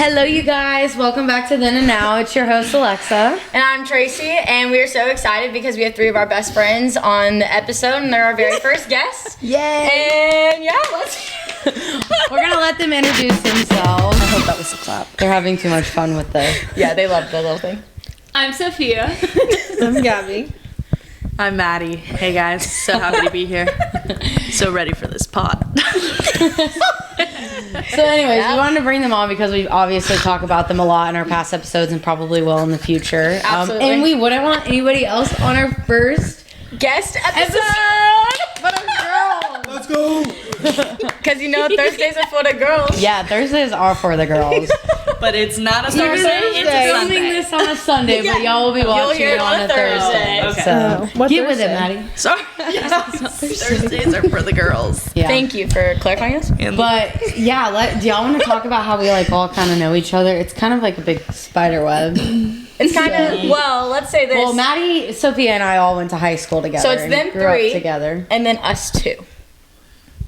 Hello, you guys. Welcome back to Then and Now. It's your host, Alexa. And I'm Tracy, and we are so excited because we have three of our best friends on the episode, and they're our very first guests. Yay! And yeah, let's... We're going to let them introduce themselves. I hope that was a clap. They're having too much fun with the... Yeah, they love the little thing. I'm Sophia. I'm Gabby. I'm Maddie. Hey guys, so happy to be here. So ready for this pod. So anyways, we wanted to bring them on because we've obviously talked about them a lot in our past episodes and probably will in the future. Absolutely. And we wouldn't want anybody else on our first Guest episode! but a girl. Let's go. Because you know Thursdays are for the girls. Yeah, Thursdays are for the girls. But it's not a Even Thursday, though it's we're a filming Sunday. this on a Sunday, but y'all will be watching hear it it on a Thursday. Okay. So What get with it, Thursday? Maddie. Sorry. Thursdays are for the girls. Yeah. Thank you for clarifying us. And But yeah, do y'all want to talk about how we like all kind of know each other? It's kind of like a big spider web. It's kind of, well, let's say this. Well, Maddie, Sophia, and I all went to high school together. So it's and them grew up three. together. And then us two.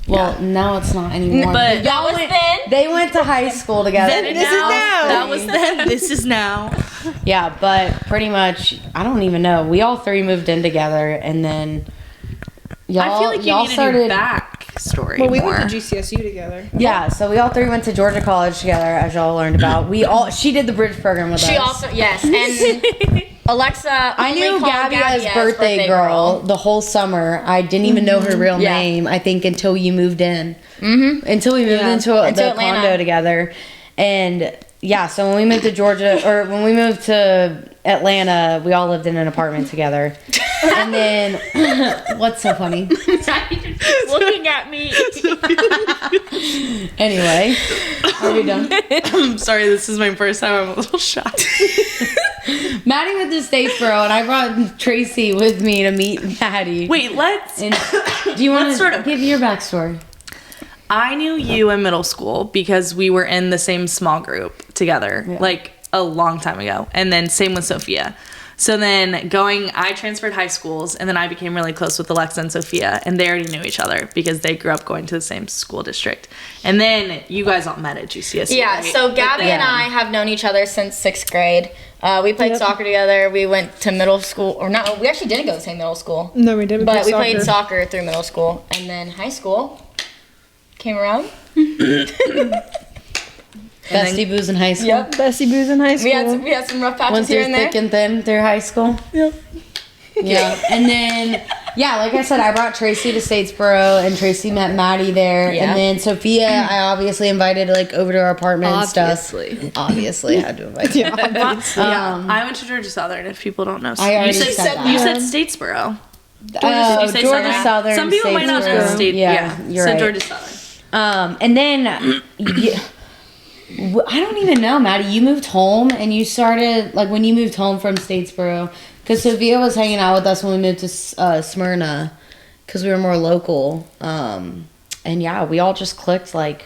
Well, now it's not anymore. But That was then. They went to high school together. then and This is now. That was then. This is now. Yeah, but pretty much, I don't even know. We all three moved in together, and then y'all I feel like you y'all need to started. do backstory Well, we more. went to GCSU together. Yeah, so we all three went to Georgia College together, as y'all learned about. She did the bridge program with us. She also, yes. And Alexa, I only knew called Gabby as Gabby birthday girl the whole summer. I didn't even know her real Yeah. name, I think, until you moved in. Mm-hmm. Until we moved into Into the Atlanta. condo together. And yeah, so when we moved to Georgia, or when we moved to Atlanta, we all lived in an apartment together. And then, what's so funny? Looking at me. Anyway, are we done? I'm sorry, this is my first time. I'm a little shy. Maddie went to Statesboro, and I brought Tracy with me to meet Maddie. Wait, let's. And do you want Let's to sort of- give your backstory? I knew you in middle school because we were in the same small group together, like a long time ago. And then same with Sophia. So then I transferred high schools, and then I became really close with Alexa and Sophia, and they already knew each other because they grew up going to the same school district. And then you guys all met at GCSU. Yeah, right? so Gabby and I have known each other since 6th grade. We played soccer together. We went to middle school, or not, we actually didn't go to the same middle school. No, we didn't. But we played soccer through middle school. And then high school came around. Bestie Booze in high school. Yep. Bessie Booze in high school. We had some rough patches Went here through and there. thick and thin through high school. Yep. Yeah. And then, yeah, like I said, I brought Tracy to Statesboro, and Tracy met Maddie there. Yeah. And then Sophia, I obviously invited like over to our apartment and stuff. Obviously, I had to invite you. I went to Georgia Southern, if people don't know. I already you said that. You said Statesboro. Oh, you say Georgia Southern? Southern. Some people might not know Statesboro. State. Yeah, you're so right. Georgia Southern. And then, I don't even know, Maddie. You moved home, and you started like when you moved home from Statesboro, because Sophia was hanging out with us when we moved to Smyrna, because we were more local. And yeah, we all just clicked like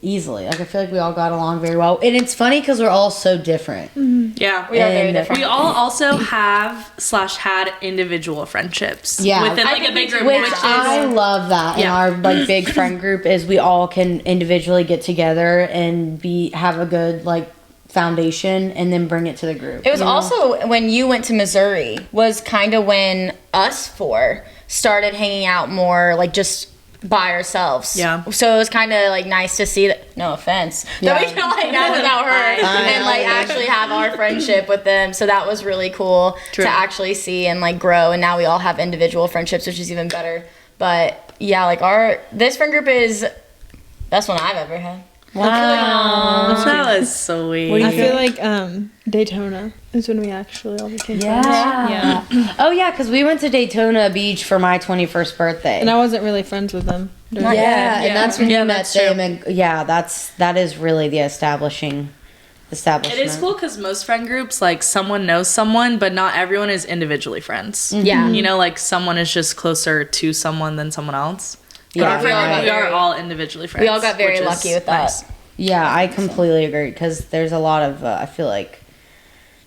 easily. Like I feel like we all got along very well, and it's funny because we're all so different. Yeah, We are very And different. we all also had individual friendships. Yeah. within I like a think we big do group, now. Which which is I love that in Yeah. our like big friend group is we all can individually get together and have a good like foundation and then bring it to the group. It was you know? also when you went to Missouri was kind of when us four started hanging out more, like just by ourselves. Yeah. So it was kind of like nice to see that. No offense. That we Yeah. can like hang without her and like actually have our friendship with them. So that was really cool True. to actually see and like grow. And now we all have individual friendships, which is even better. But yeah, like this friend group is best one I've ever had. Wow. that was sweet. I feel like Daytona is when we actually all became friends. Yeah. Oh yeah, because we went to Daytona Beach for my 21st birthday. And I wasn't really friends with them. during Not yeah, yet. and Yeah. that's when Yeah, you met that's true. them. And yeah, that is really the establishment. It is cool because most friend groups, like someone knows someone, but not everyone is individually friends. Yeah. You know, like someone is just closer to someone than someone else. But Yeah, our friend we all group, we got are all individually friends. We all got very which is lucky with that. nice. Yeah, I completely agree because there's a lot of I feel like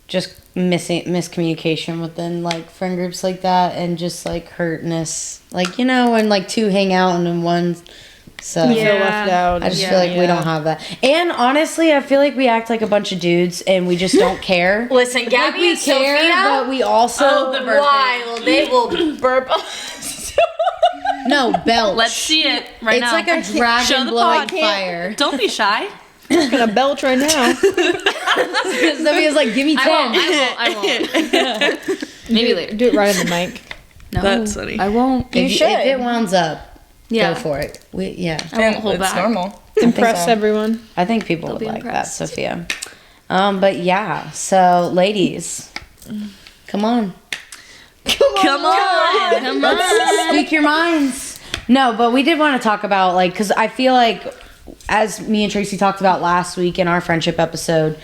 just miscommunication within like friend groups like that, and just like hurtness, like when like two hang out and then one So You feel left out. I just feel like we don't have that. And honestly, I feel like we act like a bunch of dudes and we just don't care. Listen, Gabby We and care, Sophia, but we also wild. They will burp us. no belch. Let's see it right It's now. like a Show dragon the blowing pod. fire. Don't be shy. I'm gonna belch right now. Sophia's like, give me 10. I won't. Maybe later. Do it right in the mic. No, That's funny. I won't. You If, should. if it wounds up, Yeah. go for it. I won't hold It's back. normal. Impress so. everyone. I think people would be like impressed. that, Sophia. But yeah, so ladies, come on. Come on. Come on. Speak your minds. No, but we did want to talk about, like, because I feel like, as me and Tracy talked about last week in our friendship episode,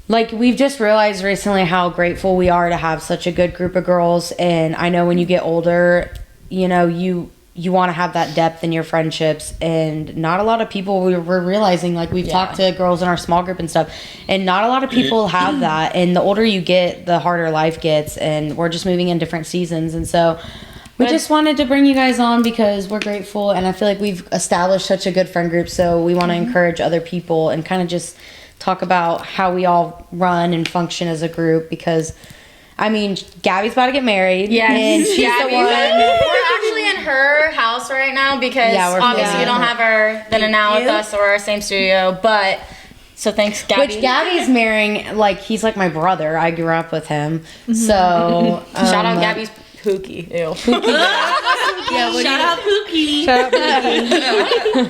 like, we've just realized recently how grateful we are to have such a good group of girls. And I know when you get older, you know, you want to have that depth in your friendships, and not a lot of people, we're realizing, like, we've talked to girls in our small group and stuff, and not a lot of people have that. And the older you get, the harder life gets, and we're just moving in different seasons. And so we just wanted to bring you guys on because we're grateful, and I feel like we've established such a good friend group, so we want to encourage other people and kind of just talk about how we all run and function as a group. Because I mean, Gabby's about to get married. Yes. And she's Gabby, the one. we're actually in her house right now because Yeah, we're obviously filming you don't her. have her then and now with us or our same studio. But so thanks, Gabby. Which Gabby's marrying, like, he's like my brother. I grew up with him. So Shout out Gabby's Pookie. Ew. Yeah, what do Shout you- out Pookie. Shout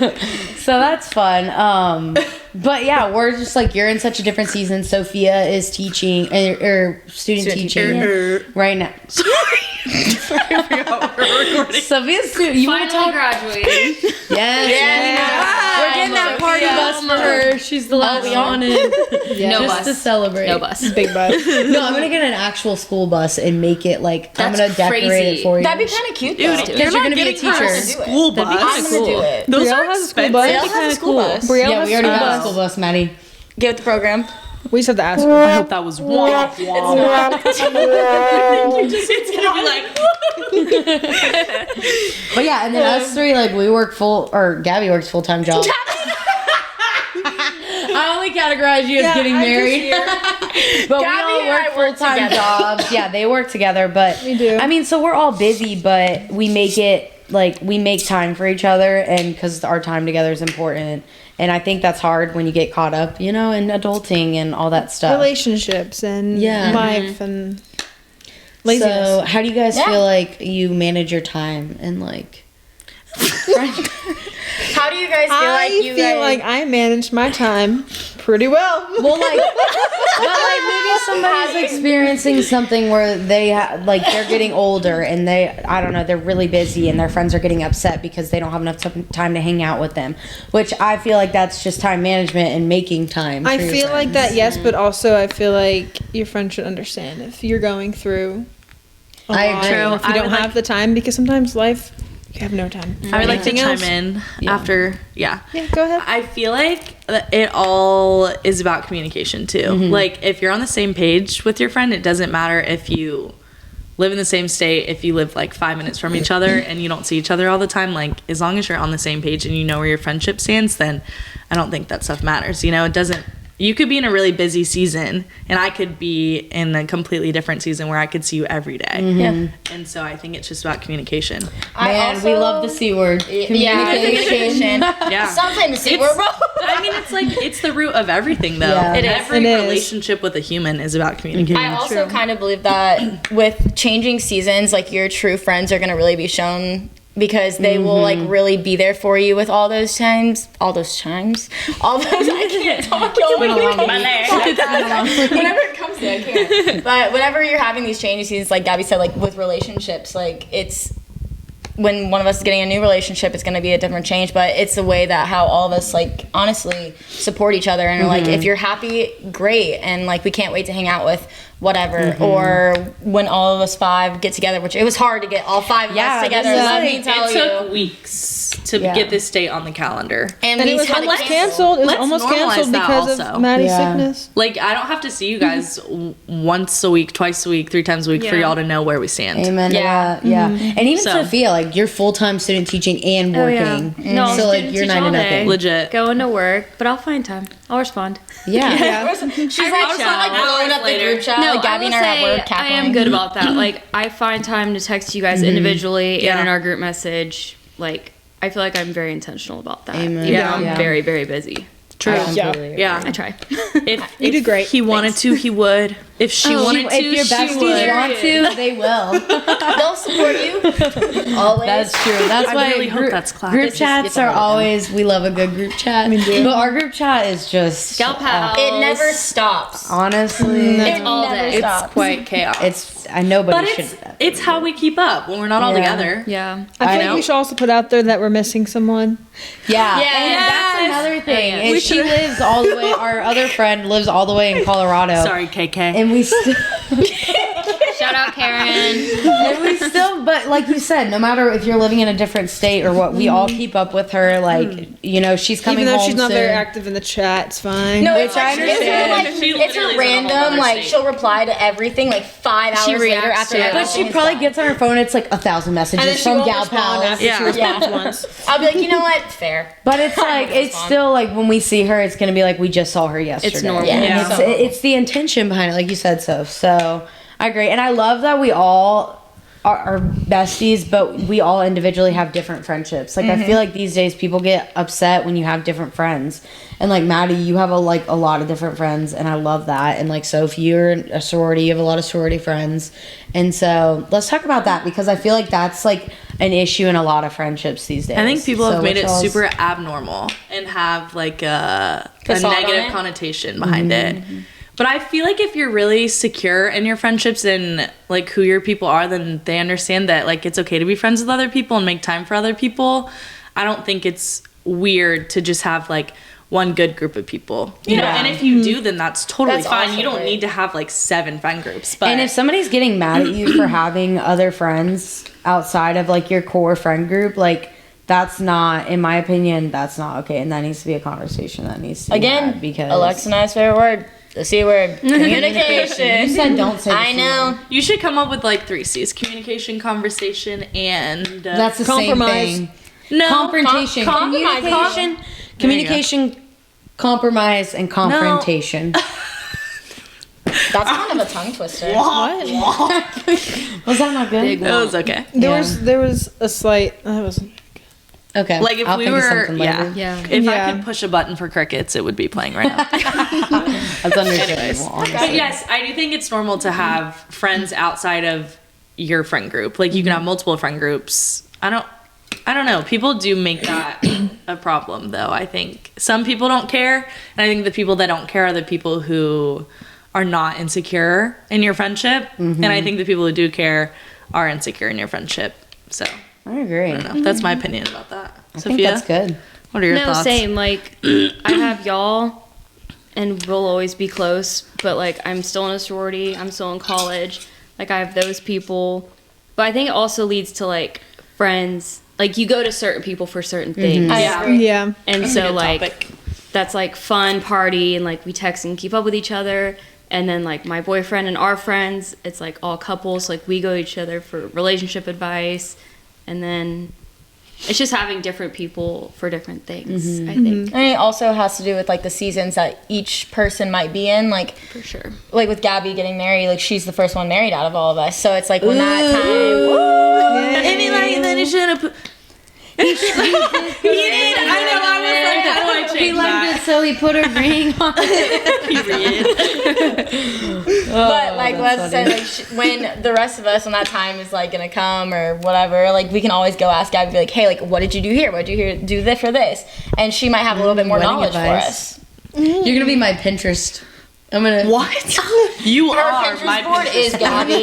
out So that's fun. But yeah, we're just like, you're in such a different season. Sophia is teaching or student teaching right now. Sophia's student. You want to Finally talk? graduating. Yes. We're getting that party bus for her. She's the last one in. No Just bus. to celebrate. No bus. big bus. No, I'm gonna get an actual school bus and make it like, I'm That's gonna decorate crazy. it for you. That'd be kind of cute though. Dude, you're gonna be a teacher. her School bus. I'm gonna do it. Those Brielle are has a school expensive. bus. Brielle has a school bus. Brielle Yeah, has we already school have a bus. school bus, Maddie. Get with the program. We just have to ask I her. hope that was wah, It's not. It's gonna be like. But yeah, and then us three, like, we work Gabby works full-time jobs. I only categorize you as getting married. But we Gabby all and I work work full-time together. jobs. Yeah, they work together, but We do. I mean, so we're all busy, but we make it, like, we make time for each other, and because our time together is important. And I think that's hard when you get caught up, you know, in adulting and all that stuff. Relationships and Yeah. life and laziness. So, how do you guys Yeah. feel like you manage your time and, like, How do you guys feel like I you feel guys? like I managed my time pretty well. well, like, but like maybe somebody's experiencing something where they like they're getting older and I don't know, they're really busy and their friends are getting upset because they don't have enough time to hang out with them. Which I feel like that's just time management and making time. I for your feel like friends. that, yes, but also I feel like your friend should understand if you're going through. a I lot, agree. If you I don't would have the time, because sometimes life, you have no time. I would like to Anything chime else? in after. Yeah. Yeah, go ahead. I feel like it all is about communication too. Like, if you're on the same page with your friend, it doesn't matter if you live in the same state, if you live like 5 minutes from each other and you don't see each other all the time. Like, as long as you're on the same page and you know where your friendship stands, then I don't think that stuff matters. You know, it doesn't. You could be in a really busy season, and I could be in a completely different season where I could see you every day. Yeah. And so I think it's just about communication. Man, we love the C word. Yeah, communication. Yeah. Sometimes the word, bro. I mean, it's like, it's the root of everything, though. Yeah. It is. Every It is. relationship with a human is about communication. I also kind of believe that with changing seasons, like, your true friends are gonna really be shown, because they will like really be there for you with all those I can't talk. Y'all. Whenever it comes to it, I can't. But whenever you're having these changing seasons, like Gabby said, like with relationships, like, it's when one of us is getting a new relationship, it's going to be a different change, but it's the way that how all of us, like, honestly support each other, and are like, if you're happy, great, and like, we can't wait to hang out with whatever. Or when all of us 5 get together, which it was hard to get all 5 of Yeah, us together, this is let like- me tell It you. took weeks. months to Yeah. get this date on the calendar. And And we it was had to almost cancel. canceled. It was Let's almost normalize canceled that because also. of Maddie's Yeah. sickness. Like, I don't have to see you guys once a week, twice a week, 3 times a week for Yeah. y'all to know where we stand. Amen. Yeah. Yeah. And even So- Sophia, like you're full time student teaching and Oh, yeah. working. No, So like student you're teach 9 to all day. nothing. Legit. Going to work, but I'll find time. I'll respond. Yeah. Yeah. She's like, reach she's not like out. blowing up the Later. group chat. No, like Gabby I and will I are at say work I cackling. am good about that. Like, I find time to text you guys individually Yeah. and in our group message. Like, I feel like I'm very intentional about that. Amen. Even Yeah. though I'm Yeah. very, very busy. True. Yeah. Yeah. I try. If You do great. he wanted to, he would. If she wanted to, If your she besties would. want to, they will. They'll support you. Always. That's true. That's I why really hope that's class. group It's just- chats it's are all always. We love a good group chat. But our group chat is just Gal pals. It never stops. honestly. It all never day. It's stops. quite chaotic. Nobody But should. it's how we keep up when we're not all Yeah. together. Yeah. I feel know. like we should also put out there that we're missing someone. Yeah, Yes. and that's another thing. Oh, yeah. And We she should- lives all the way. Our other friend lives all the way in Colorado. Sorry, KK. And we still, Shout out Karen. and we still, but like you said, no matter if you're living in a different state or what, we all keep up with her. Like, you know, she's coming Even though home she's not soon. very active in the chat, it's fine. No, Which it's I like, it's understand. her, like, She it's her literally is in a whole random, other like, state. she'll reply to everything like 5 hours later reacts after to it. everything But she is probably done. gets on her phone. It's like 1,000 messages And then she from won't gal respond pals. after Yeah. she responds Yeah. once. I'll be like, you know what? Fair. But it's I like would it's respond. still like when we see her, it's gonna be like we just saw her yesterday. normal. And Yeah. it's the intention behind it, like you said, So I agree, and I love that we all are besties, but we all individually have different friendships. Like I feel like these days people get upset when you have different friends, and like Maddie, you have a lot of different friends, and I love that. And like Sophie, you're in a sorority, you have a lot of sorority friends, and so let's talk about that because I feel like that's like an issue in a lot of friendships these days. I think people have So made what it y'all's- super abnormal and have like a Facade on negative it? connotation behind it. But I feel like if you're really secure in your friendships and like who your people are, then they understand that like it's okay to be friends with other people and make time for other people. I don't think it's weird to just have like one good group of people. You know, Yeah. and if you do, then that's totally That's fine. also You don't great. need to have like 7 friend groups. But And if somebody's getting mad at you for having other friends outside of like your core friend group, like that's not, in my opinion, that's not okay. And that needs to be a conversation that needs to be Again, had because Alexa and I's favorite word. The C word. You Communication. said don't say the I C know. word. you should come up with like 3 C's: communication, conversation, and That's the Compromise. same thing. no Confrontation, compromise. communication, compromise, and confrontation. That's kind of a tongue twister. What? Was that not good? Big It was okay. There Yeah. there was a slight. That was Okay. Like if I'll we think of were, something yeah. later. Yeah. If Yeah. I could push a button for crickets, it would be playing right now. That's understandable. But Honestly. yes, I do think it's normal to have friends outside of your friend group. Like you can have multiple friend groups. I don't know. People do make that a problem though. I think some people don't care, and I think the people that don't care are the people who are not insecure in your friendship. And I think the people who do care are insecure in your friendship. So I agree. I don't know. That's my opinion about that. I think Sophia, that's good. what are your No, thoughts? same. Like, I have y'all, and we'll always be close. But like, I'm still in a sorority. I'm still in college. Like, I have those people. But I think it also leads to like friends. Like, you go to certain people for certain things, I Yeah. agree. yeah. and That's a so good like topic. that's like fun party, and like we text and keep up with each other. And then like my boyfriend and our friends, it's like all couples. Like we go to each other for relationship advice, and then it's just having different people for different things. I think And it also has to do with like the seasons that each person might be in. Like for sure. like with Gabby getting married, like she's the first one married out of all of us. So it's like when that time Amy, like, then you should have put. he did. I know. I was like, how do I change He liked it, so he put a ring on it. But like Oh, that's let's say funny. like when the rest of us when that time is like gonna come or whatever, like we can always go ask Gabby, be like, hey, like what did you do here? What did you do this for this? And she might have a little bit more Wedding knowledge advice. for us. You're gonna be my Pinterest. I'm gonna What? You Her are Pinterest my board Pinterest is board. Gabby.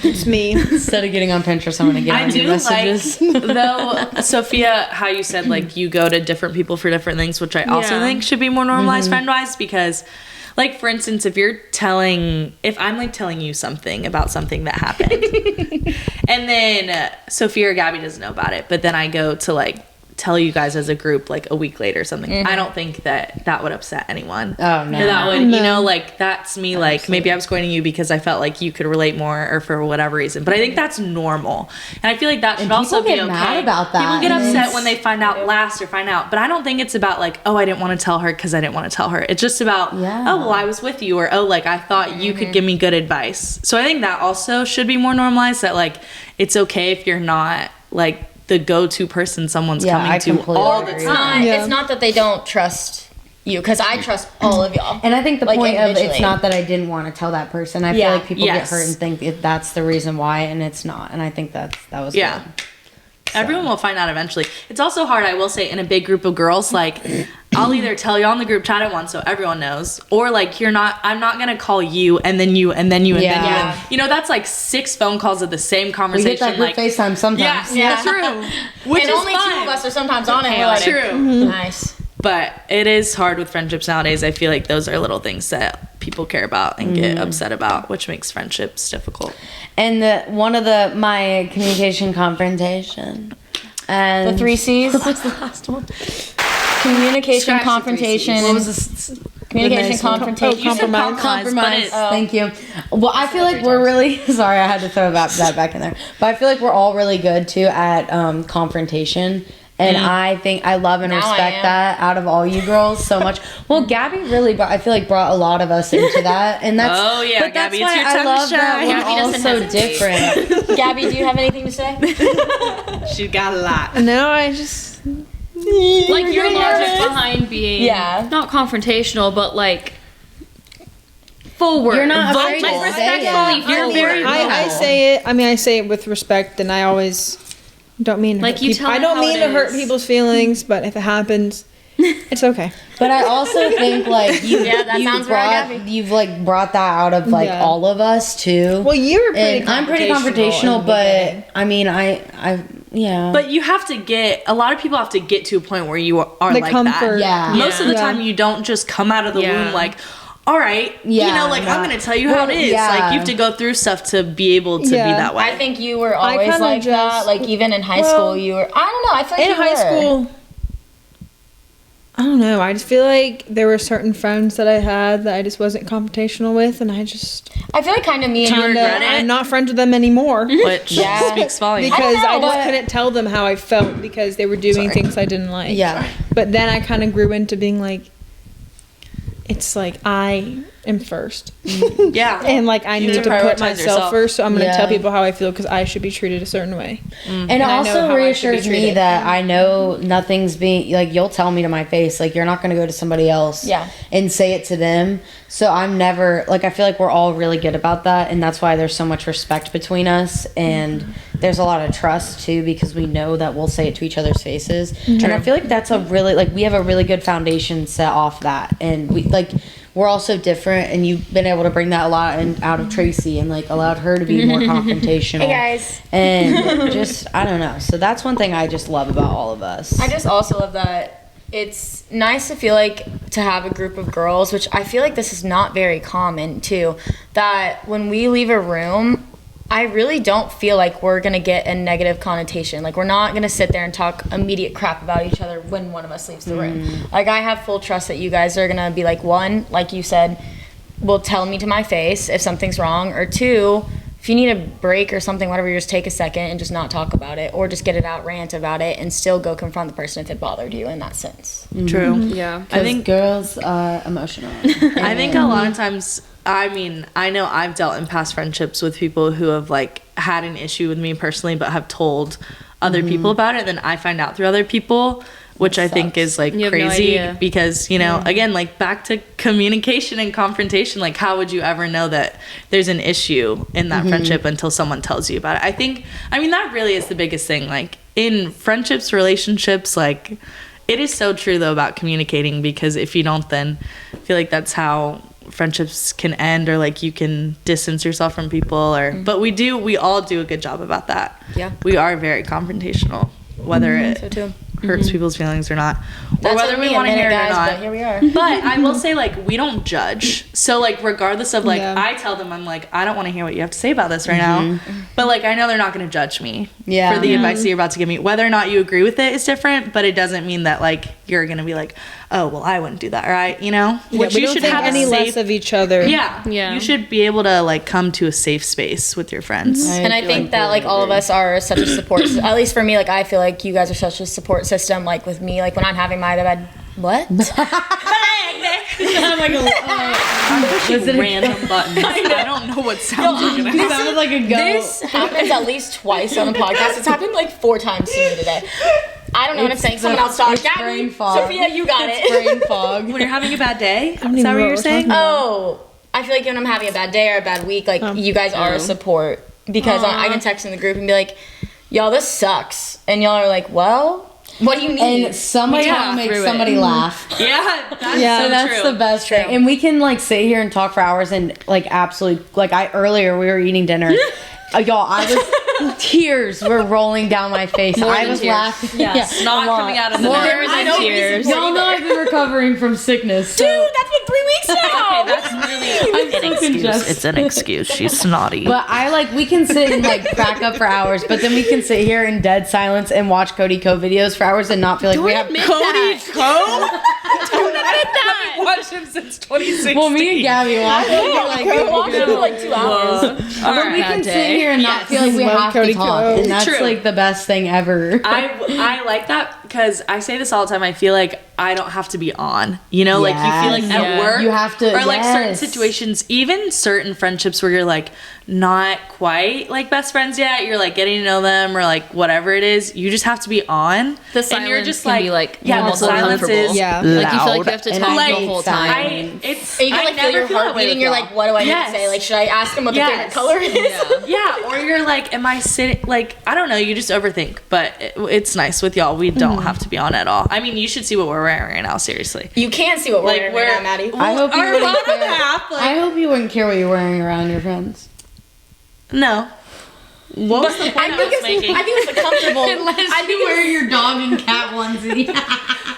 It's me. instead of getting on Pinterest, I'm gonna get I on do your messages. like, though, Sophia, how you said, like, you go to different people for different things, which I also Yeah. think should be more normalized friend-wise, because, like, for instance, if I'm, like, telling you something about something that happened, and then Sophia or Gabby doesn't know about it, but then I go to, like, tell you guys as a group like a week later or something, I don't think that would upset anyone. Oh, no. Or that would, No. you know, like that's me. Like maybe I was going to you because I felt like you could relate more, or for whatever reason. But I think that's normal, and I feel like that should also people be get okay. mad about that, People get and upset it's- when they find out last or find out. But I don't think it's about like, oh, I didn't want to tell her because I didn't want to tell her. It's just about, Yeah. oh, well, I was with you, or oh, like I thought you could give me good advice. So I think that also should be more normalized. That like it's okay if you're not like the go-to person someone's Yeah, coming I to completely all the agree. time. Yeah. It's not that they don't trust you, because I trust all of y'all. And I think the Like, point of it's individually. not that I didn't want to tell that person. I Yeah. feel like people Yes. get hurt and think that's the reason why, and it's not. And I think that was Yeah. good. Everyone will find out eventually. It's also hard, I will say, in a big group of girls, like I'll either tell you on the group chat at once so everyone knows, or like I'm not gonna call you and then you and then you and then you. Yeah. And, you know, that's like 6 phone calls of the same We conversation. get that group like FaceTime sometimes. Yeah, true. Which and is only fine. 2 of us are sometimes on it. And we're like, True. nice. But it is hard with friendships nowadays. I feel like those are little things that people care about and get upset about, which makes friendships difficult. And one of my communication confrontation. And The 3 C's. What was the last one? Communication, Scratch the 3 Cs. confrontation. What was this? Communication, nice one? confrontation. You said Compromise. Compromise. but Thank you. Well, I feel like we're really sorry. I had to throw that back in there, but I feel like we're all really good too at confrontation. And I think I love and Now I respect am. that out of all you girls so much. Well, Gabby really, I feel like brought a lot of us into that, and that's. Oh, yeah, but that's Gabby, it's why your I time to love that shine. we're Gabby all doesn't so hesitate. different. Gabby, do you have anything to say? She got a lot. No, I just Like your logic behind being Yeah. not confrontational, but like forward. You're not Vocal. afraid to Like, say it. respectfully You're forward. very I say it. I mean, I say it with respect, and I always don't mean to Like, hurt you people. tell I them don't how mean it to hurt is. people's feelings, but if it happens, it's okay. But I also think like Yeah, that sounds right, Gabby. you've like brought that out of like Yeah. all of us too. Well, you're pretty. And I'm pretty in confrontational, the but beginning. I mean, I yeah. But you have to a lot of people have to get to a point where you are The like comfort. that. Yeah. Most of the Yeah. time you don't just come out of the Yeah. womb like, all right, Yeah, you know, like I'm no. going to tell you how Well, it is. yeah. Like you have to go through stuff to be able to Yeah. be that way. I think you were always kinda like that. just- Like even in high well, school, you were. I don't know. I feel like in you high were. school, I don't know. I just feel like there were certain friends that I had that I just wasn't confrontational with, and I just I feel like kind of me and you. kinda, regret it? I'm not friends with them anymore which Yeah. speaks volumes. because I, know, just but- couldn't tell them how I felt because they were doing Sorry. things I didn't like. Yeah. But then I kind of grew into being like, it's like I am first, Yeah. and like I You need have to to put prioritize myself yourself. first. So I'm gonna Yeah. tell people how I feel because I should be treated a certain way. And it I know also how I should be reassures me treated. that I know nothing's being like you'll tell me to my face like you're not going to go to somebody else Yeah. and say it to them. So I'm never like I feel like we're all really good about that, and that's why there's so much respect between us, and there's a lot of trust too because we know that we'll say it to each other's faces. And I feel like that's a really like we have a really good foundation set off that, and we like we're all so different, and you've been able to bring that a lot out of Tracy and like allowed her to be more confrontational. Hey guys. And just I don't know. So that's one thing I just love about all of us. I just also love that it's nice to feel like to have a group of girls, which I feel like this is not very common too, that when we leave a room, I really don't feel like we're gonna get a negative connotation. Like we're not gonna sit there and talk immediate crap about each other when one of us leaves the room. Like I have full trust that you guys are gonna be like, one, like you said, will tell me to my face if something's wrong, or two, if you need a break or something, whatever, you just take a second and just not talk about it, or just get it out, rant about it, and still go confront the person if it bothered you in that sense. True. Yeah. I think girls are emotional. I think a lot of times, I mean, I know I've dealt in past friendships with people who have like had an issue with me personally, but have told other people about it. Then I find out through other people, which I think is like You have no crazy idea. because, you know, again, like back to communication and confrontation, like how would you ever know that there's an issue in that friendship until someone tells you about it? I mean, that really is the biggest thing. Like in friendships, relationships, like it is so true though about communicating, because if you don't, then I feel like that's how friendships can end, or like you can distance yourself from people, or but we all do a good job about that. Yeah. We are very confrontational, whether it So too. hurts people's feelings or not, or That's whether took we me a want to hear minute, it or guys, not. but here we are. But I will say, like, we don't judge. So, like, regardless of, like, Yeah. I tell them, I'm like, I don't want to hear what you have to say about this right now. But, like, I know they're not going to judge me. Yeah. for the advice that you're about to give me. Whether or not you agree with it is different, but it doesn't mean that like you're gonna be like, oh well, I wouldn't do that, right? You know, Yeah, we don't think a any less of each other. Yeah, Yeah. You should be able to like come to a safe space with your friends. And I think that like all of us are such a support. At least for me, like I feel like you guys are such a support system. Like with me, like when I'm having my bad. What? Random buttons. I don't know what sounds are gonna It sounded like a goat. This happens at least twice on the podcast. It's happened like 4 times to me today. I don't know what I'm saying. Someone else talk. it's Gabby, brain fog. Sophia, you got It's it. brain fog. When you're having a bad day, is even that know what what you're we're saying? talking Oh, I feel like when I'm having a bad day or a bad week, like you guys are a support because I can text in the group and be like, "Y'all, this sucks," and y'all are like, "Well, what do you need?" And somebody Yeah, will make through it. somebody laugh. Yeah, that's Yeah. So that's true. the best thing. And we can like sit here and talk for hours and like absolutely like earlier we were eating dinner. Y'all, I was tears were rolling down my face. I than was tears. laughing. Yes. Not coming out of the More nose. than I know tears. reasons. Y'all know I've been recovering from sickness. Dude, that's been 3 weeks now. Okay, that's really I'm so congested. It's an excuse. She's snotty. But I like we can sit and like crack up for hours, but then we can sit here in dead silence and watch Cody Co videos for hours and not feel like we have. Cody Co? Don't admit that. I've watched him since 2016. Well, me and Gabby watch. I watched it for like 2 hours. But we can sit here and not feel like we Love have Cody to talk, Co. and that's True. like the best thing ever. I like that because I say this all the time. I feel like I don't have to be on. You know, like you feel like Yes. at Yeah. work You have to- or like certain yes. situations, even certain friendships where you're like not quite like best friends yet. You're like getting to know them or like whatever it is. You just have to be on. The and you're silence just can like be like yeah, the almost silence uncomfortable. is Yeah. Like you feel like you loud. have to And talk I the hate whole silence. time. It's And you can I like feel never your feel that heart way beating. with You're y'all. like, what do I need Yes. to say? Like, should I ask him what the Yes. favorite color is? Yeah, or you're like, am I sitting? Like, I don't know. You just overthink, but it's nice with y'all. We don't have to be on at all. I mean, you should see what we're wearing right now. Seriously, You can see what we're wearing right now, Maddie. I hope you our wouldn't bottom care. half, like- I hope you wouldn't care what you're wearing around your friends. no. What was the point I was making? I think it's comfortable. I think wear your dog and cat onesie.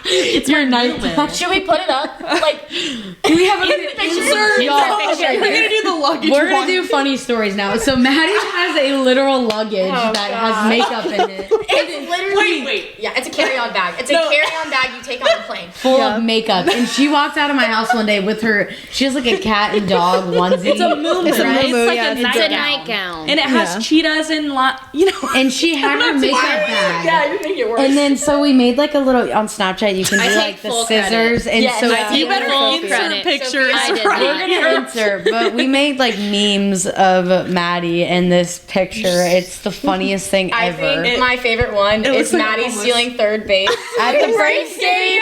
It's your night. Should we put it up? Like, Do we have a picture? Y'all, Okay, We're gonna do the luggage. We're gonna do funny stories now. So Maddie has a literal luggage that has makeup in it, It's literally. Wait. Yeah, it's a carry-on bag. It's a carry-on bag you take on a plane. full of makeup. And she walked out of my house one day with her. She has like a cat and dog onesie. It's a moo It's a right? moo-moo, It's like yeah, a it's It's a nightgown. nightgown. And it has Yeah. cheetahs and you know. And she had her makeup bag. Yeah, you're making it worse. And then so we made like a little on Snapchat. You can I do take like the full scissors, credit. and Yes, so I take You better full insert credit. pictures. I did right that. we're gonna insert. But we made like memes of Maddie in this picture. It's the funniest thing I ever. think my favorite one looks is like Maddie almost- stealing third base At the Braves game.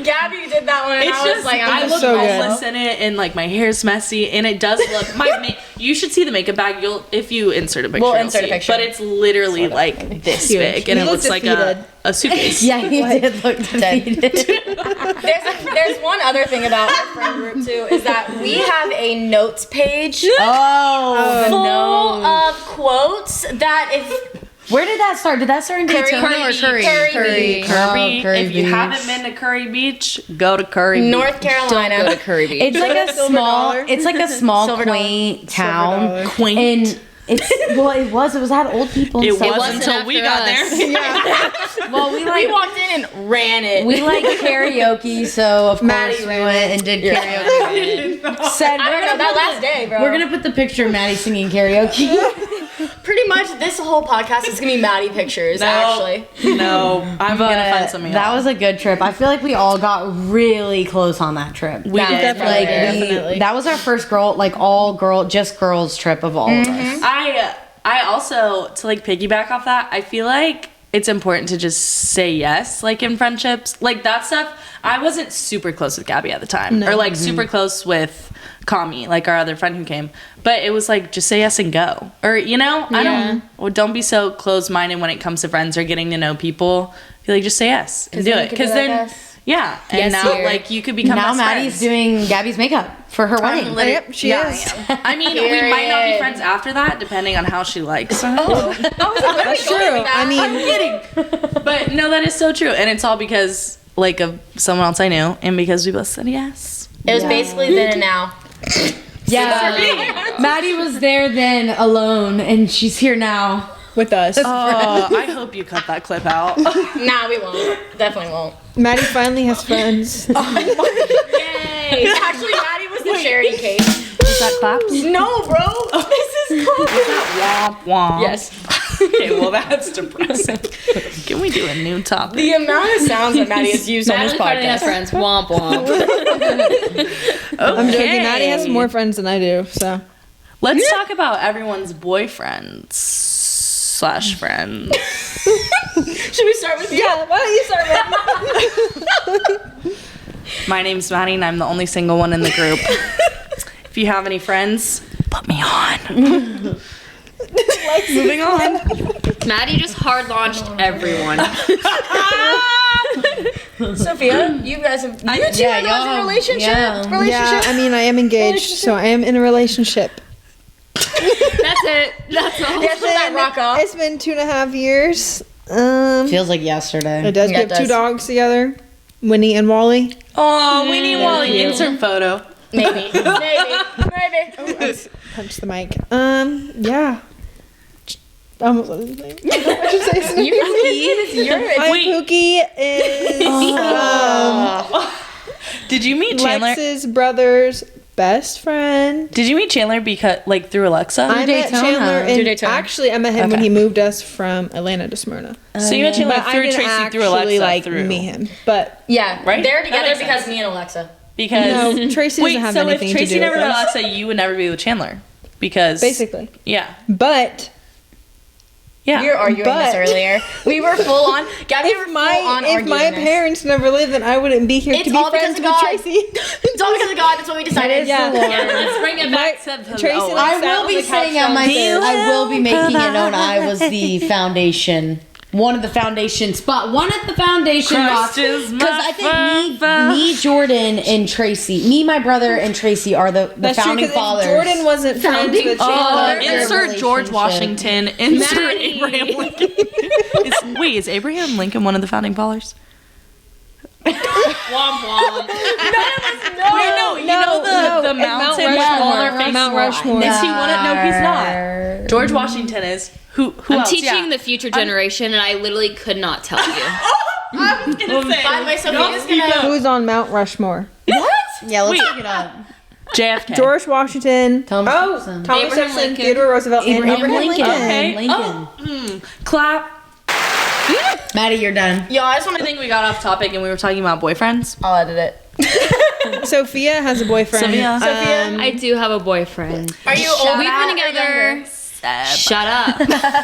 Gabby did that one, and It's I was just like, I I'm look so good. homeless in it, and like my hair's messy, and it does look. You should see the makeup bag. If you insert a picture, We'll you'll insert a see. picture. But it's literally like this big, and You it look looks like defeated. a suitcase. yeah, he did look defeated. There's one other thing about our friend group too is that we have a notes page Oh, full no. of quotes that if Where did that start? Did that start in Daytona or Curry? Curry. Oh, Curry If you Beach. haven't been to Curry Beach, go to Curry Beach. North Carolina. Don't go to Curry Beach. It's like a Silver small. dollar. It's like a small, Silver dollar. quaint town. dollar. Quaint. And it's well, it was had old people. And It stuff. was wasn't until we after got us. there. Well, we We like walked in and ran it. we like karaoke, so of Maddie course we ran went and did karaoke. Said I don't know, that last day, bro. we're gonna put the picture of Maddie singing karaoke. pretty much this whole podcast is gonna be Maddie pictures, actually. No, I'm gonna find something. That else. was a good trip. I feel like we all got really close on that trip. We did. Definitely. Like Definitely. that was our first just girls trip of all of us. I also, to like piggyback off that, I feel like it's important to just say yes, like in friendships, like that stuff. I wasn't super close with Gabby at the time, or like super close with Kami, like our other friend who came. But it was like just say yes and go, or don't be so closed-minded when it comes to friends or getting to know people. I feel like just say yes and do then you it, could be because like then us. yeah, and Yes, now dear. like you could become Now best Maddie's friends. doing Gabby's makeup for her wedding. Yep, she is. I mean, we might not be Period. friends after that, depending on how she likes. That's true. I mean, But no, that is so true, and it's all because like of someone else I knew, and because we both said yes. It was basically then and now. Yeah, Maddie was there then alone, and she's here now. with us. Oh, I hope you cut that clip out. Nah, we won't. Definitely won't. Maddie finally has friends. Yay! Actually, Maddie was the charity case. Is that claps? No, bro. This is cool. Womp womp. Yes. Okay, well that's depressing. Can we do a new topic? The amount of sounds that Maddie has used on this Natalie finally has podcast. friends. Womp womp. I'm joking. Maddie has more friends than I do, so. Let's talk about everyone's boyfriends / friends. Should we start with you? Yeah, why don't you start with My name's Maddie, and I'm the only single one in the group. If you have any friends, put me on. Moving on. Maddie just hard launched everyone. Sophia, you guys have. You two yeah, are the ones in y'all- relationship. yeah. Yeah, I mean, I am engaged, so I am in a relationship. That's it. That's all. Yeah, she'll not rock off. It's been 2.5 years. Feels like yesterday. It does. Yeah, We it have 2 does. dogs together, Winnie and Wally. Oh, we need Wally. cute. Insert photo. Maybe. Maybe. Punch the mic. Yeah. I almost said his name. I should say his name. You can say it. It's yours. My Wait. Pookie is Did you meet Chandler? Lex's brother's best friend. Did you meet Chandler because through Alexa? I met Daytona. Chandler, Through and Daytona. actually, I met him when Okay. he moved us from Atlanta to Smyrna. So you met Chandler But I through didn't Tracy actually through Alexa like through meet him. But Yeah, Right? They're That together makes because sense. me and Alexa. because no, Tracy doesn't have so if anything Tracy to do never with met us. Alexa, you would never be with Chandler because Basically. yeah, But yeah. We were arguing But- this earlier. We were full on. Gabby, we were if full my on if my arguing this. parents never lived, then I wouldn't be here It's to be all because friends of with God. Tracy. It's all because of God. That's what we decided. Yeah. Let's bring it back to the Tracy oh, likes I will be saying on my I will be making it known I was the foundation. One of the foundation spot. One of the foundation rocks. Crushes my Because I think forever. me, Jordan, and Tracy, my brother, and Tracy are the That's true, founding 'cause if fathers. Jordan wasn't friends Founding with fathers. Chandler. insert George relationship. Washington. Insert Maddie. Abraham Lincoln. Is Abraham Lincoln one of the founding fathers? Womp womp. Wait, no, you know the it's mountain with Rushmore. all their faces. Mount Rushmore. Is he one? No, he's not. George Washington is. Who I'm else? teaching Yeah. the future generation, and I literally could not tell you. I was gonna say. By the way, Sophia's gonna. Who's on Mount Rushmore? Yeah, let's Wait. look it up. JFK. George Washington. Thomas oh, Jefferson. Thomas Abraham Jefferson, Lincoln. Theodore Roosevelt, and Abraham Lincoln. Okay. Lincoln. Clap. Maddie, you're done. Yo, I just want I to. think we got off topic and we were talking about boyfriends. I'll edit it. Sophia has a boyfriend. Sophia. I do have a boyfriend. Are you Shut old? We've up. been together. Shut up.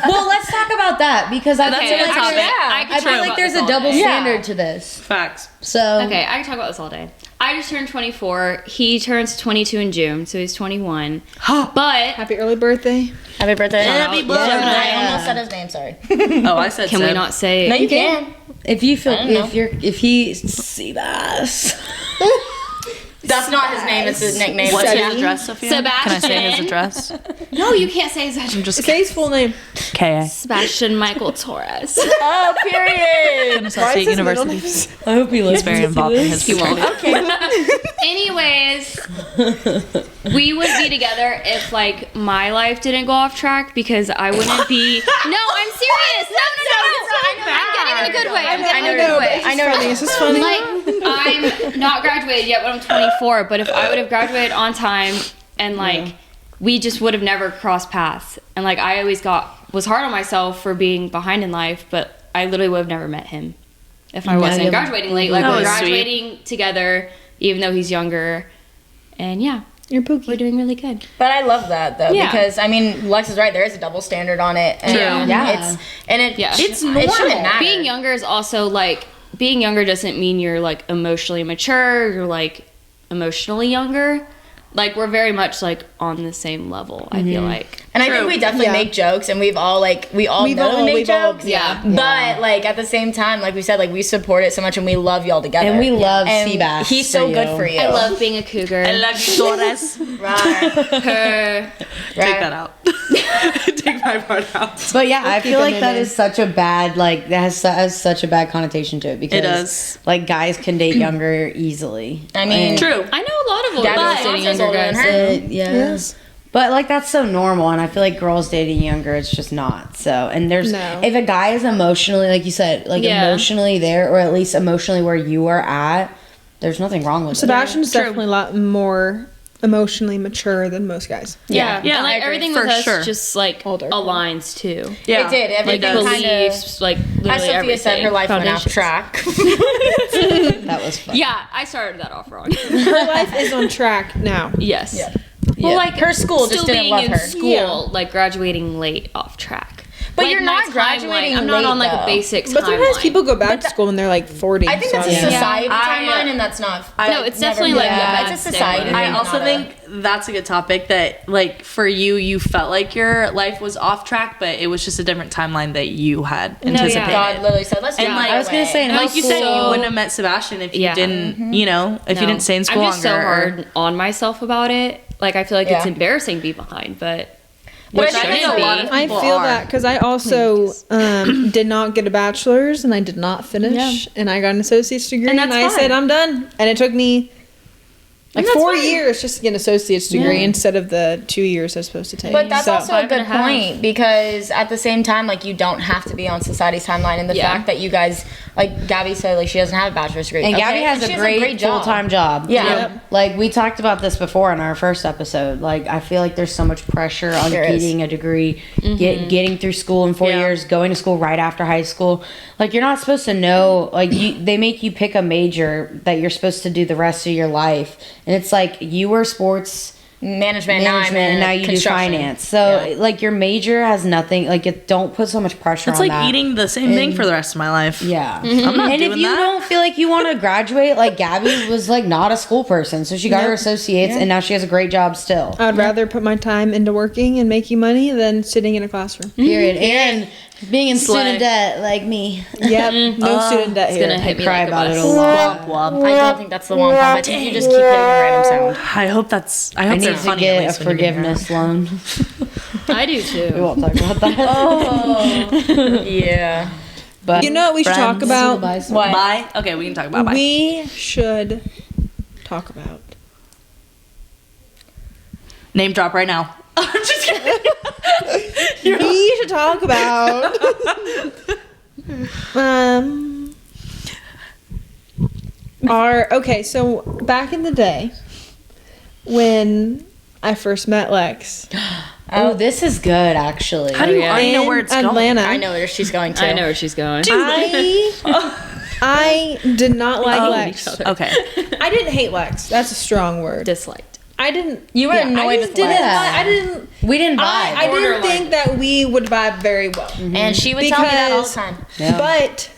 Well, let's talk about that because I Okay, feel like, actually, there's- I could I feel talk like about there's this a all double day. standard to this. Facts. So Okay, I can talk about this all day. I just turned 24. He turns 22 in June, so he's 21. But Happy early birthday. Happy birthday. Happy birthday. I almost said his name. Sorry. Oh, I said can we Seb. not say? No, you can. if you feel I don't know. if he see this, That's not his name. It's his nickname. What's So, his yeah. address, Sophia? Can I say his Sebastian. address? No, you can't say his address. I'm just Say his full name. K.A. Sebastian Michael Torres. Oh, period. State University. I hope he He's very involved in his He won't. fraternity. Anyways, we would be together if like my life didn't go off track because I wouldn't be. No, I'm serious. No. I'm getting in a good way. I'm getting in a good way. I know. This is funny. Like I'm not graduated yet, but I'm 24. But if I would have graduated on time and like we just would have never crossed paths, and like I always was hard on myself for being behind in life, but I literally would have never met him if I Now wasn't you- graduating late. Like That we're was sweet. graduating together, even though he's younger, and yeah, You're we're Pookie. doing really good. But I love that though Yeah. because I mean Lex is right. There is a double standard on it. And True. Yeah. It's normal. It shouldn't matter. Being younger is also like being younger doesn't mean you're like emotionally mature. You're like emotionally younger. Like we're very much like on the same level. I feel like. And I think True. we definitely Yeah. make jokes, and we've all know we make we've all- jokes. yeah. But like at the same time, like we said, like we support it so much, and we love y'all together. And we love And Seabass He's so for good you. for you. I love being a cougar. I love you, Torres. Right. her. Take that out. Take my part out. But yeah, I feel it like in that there. is such a bad has such a bad connotation to it because It does. like guys can date younger easily. I mean, True. I know a lot of older Gabby guys was dating also younger older than guys. her. Yeah. Yes. But like that's so normal, and I feel like girls dating younger, it's just not. So, and there's No. if a guy is emotionally, like you said, like Yeah. emotionally there, or at least emotionally where you are at, there's nothing wrong with it. Sebastian's True. definitely a lot more emotionally mature than most guys. Yeah, Yeah, and I like agree, everything for with us sure. just like Older. aligns too. Yeah. It did. Like Everything kind of. beliefs, like literally As Sophia everything. said, her life went off Foundations. track. That was fun. Yeah, I started that off wrong. Her life is on track now. Yes. Yeah. Well, like Her school just still didn't being love in her. school, Yeah. like graduating late, off track. But Like, you're my not timeline, graduating I'm not late, on like though. a basic But sometimes timeline. people go back to school when they're like 40. I think that's so- a Yeah. society I- timeline, and that's not. No, it's definitely, like, yeah, the it's a bad society. stigma. I thing, also not a- think that's a good topic that like for you felt like your life was off track, but it was just a different timeline that you had anticipated. God literally said, "Let's do And, it like, my I was gonna way." say, and Like you said, So- you wouldn't have met Sebastian if you Yeah. didn't, you know, if you No. didn't stay in school I'm just longer. so hard on myself about it. Like I feel like it's Yeah. embarrassing to be behind, but But Which I I think think it's a lot of I people feel are. that because I also did not get a bachelor's and I did not finish, and I got an associate's degree, And and, that's I said fine. I'm done, and it took me like And that's 4 fine. years just to get an associate's degree Yeah. instead of the 2 years I was supposed to take. But that's So- also a 5.5. good point because at the same time, like you don't have to be on society's timeline, and the Yeah. fact that you guys, like Gabby said, like she doesn't have a bachelor's degree, And okay? Gabby has she a great job. full-time job. Yeah. Yep. Like we talked about this before in our first episode. Like I feel like there's so much pressure on There is. getting a degree, getting through school in 4 Yeah. years, going to school right after high school. Like you're not supposed to know. Like they make you pick a major that you're supposed to do the rest of your life, and it's like you were sports management, management, and now you do construction. finance. So Yeah. like your major has nothing. Like it don't put so much pressure. It's on like that. eating the same thing for the rest of my life. Yeah. I'm not And doing if you that. don't feel like you want to graduate, like Gabby was like not a school person, so she got her associates, and now she has a great job still. I would rather put my time into working and making money than sitting in a classroom. Period. And being in Slay. student debt like me, Yep, no student debt it's here. gonna hit me cry like about a it bus. a lot. Womp womp. I don't think that's the one. I think you just keep hitting the random sound. I hope that's. I hope I they're need to funny at get a least when you do that. forgiveness loan. I do We too. won't talk about that. Yeah. But You know what we should talk Friends. about? What? Bye. Okay, we can talk about bye. We should talk about. Name drop right now. I'm just kidding. We should talk about. So back in the day, when I first met Lex, oh, this is good actually. How do you yeah. already know in where it's Atlanta, I know where she's going to. I know where she's going. I did not like Oh, Lex. going? Okay. I didn't hate Lex. That's a strong word. Disliked. I didn't. You were I annoyed just with didn't. Lex. I didn't. We didn't vibe. I didn't Borderline. think that we would vibe very well. And she would tell me that all the Because- time. Yeah. But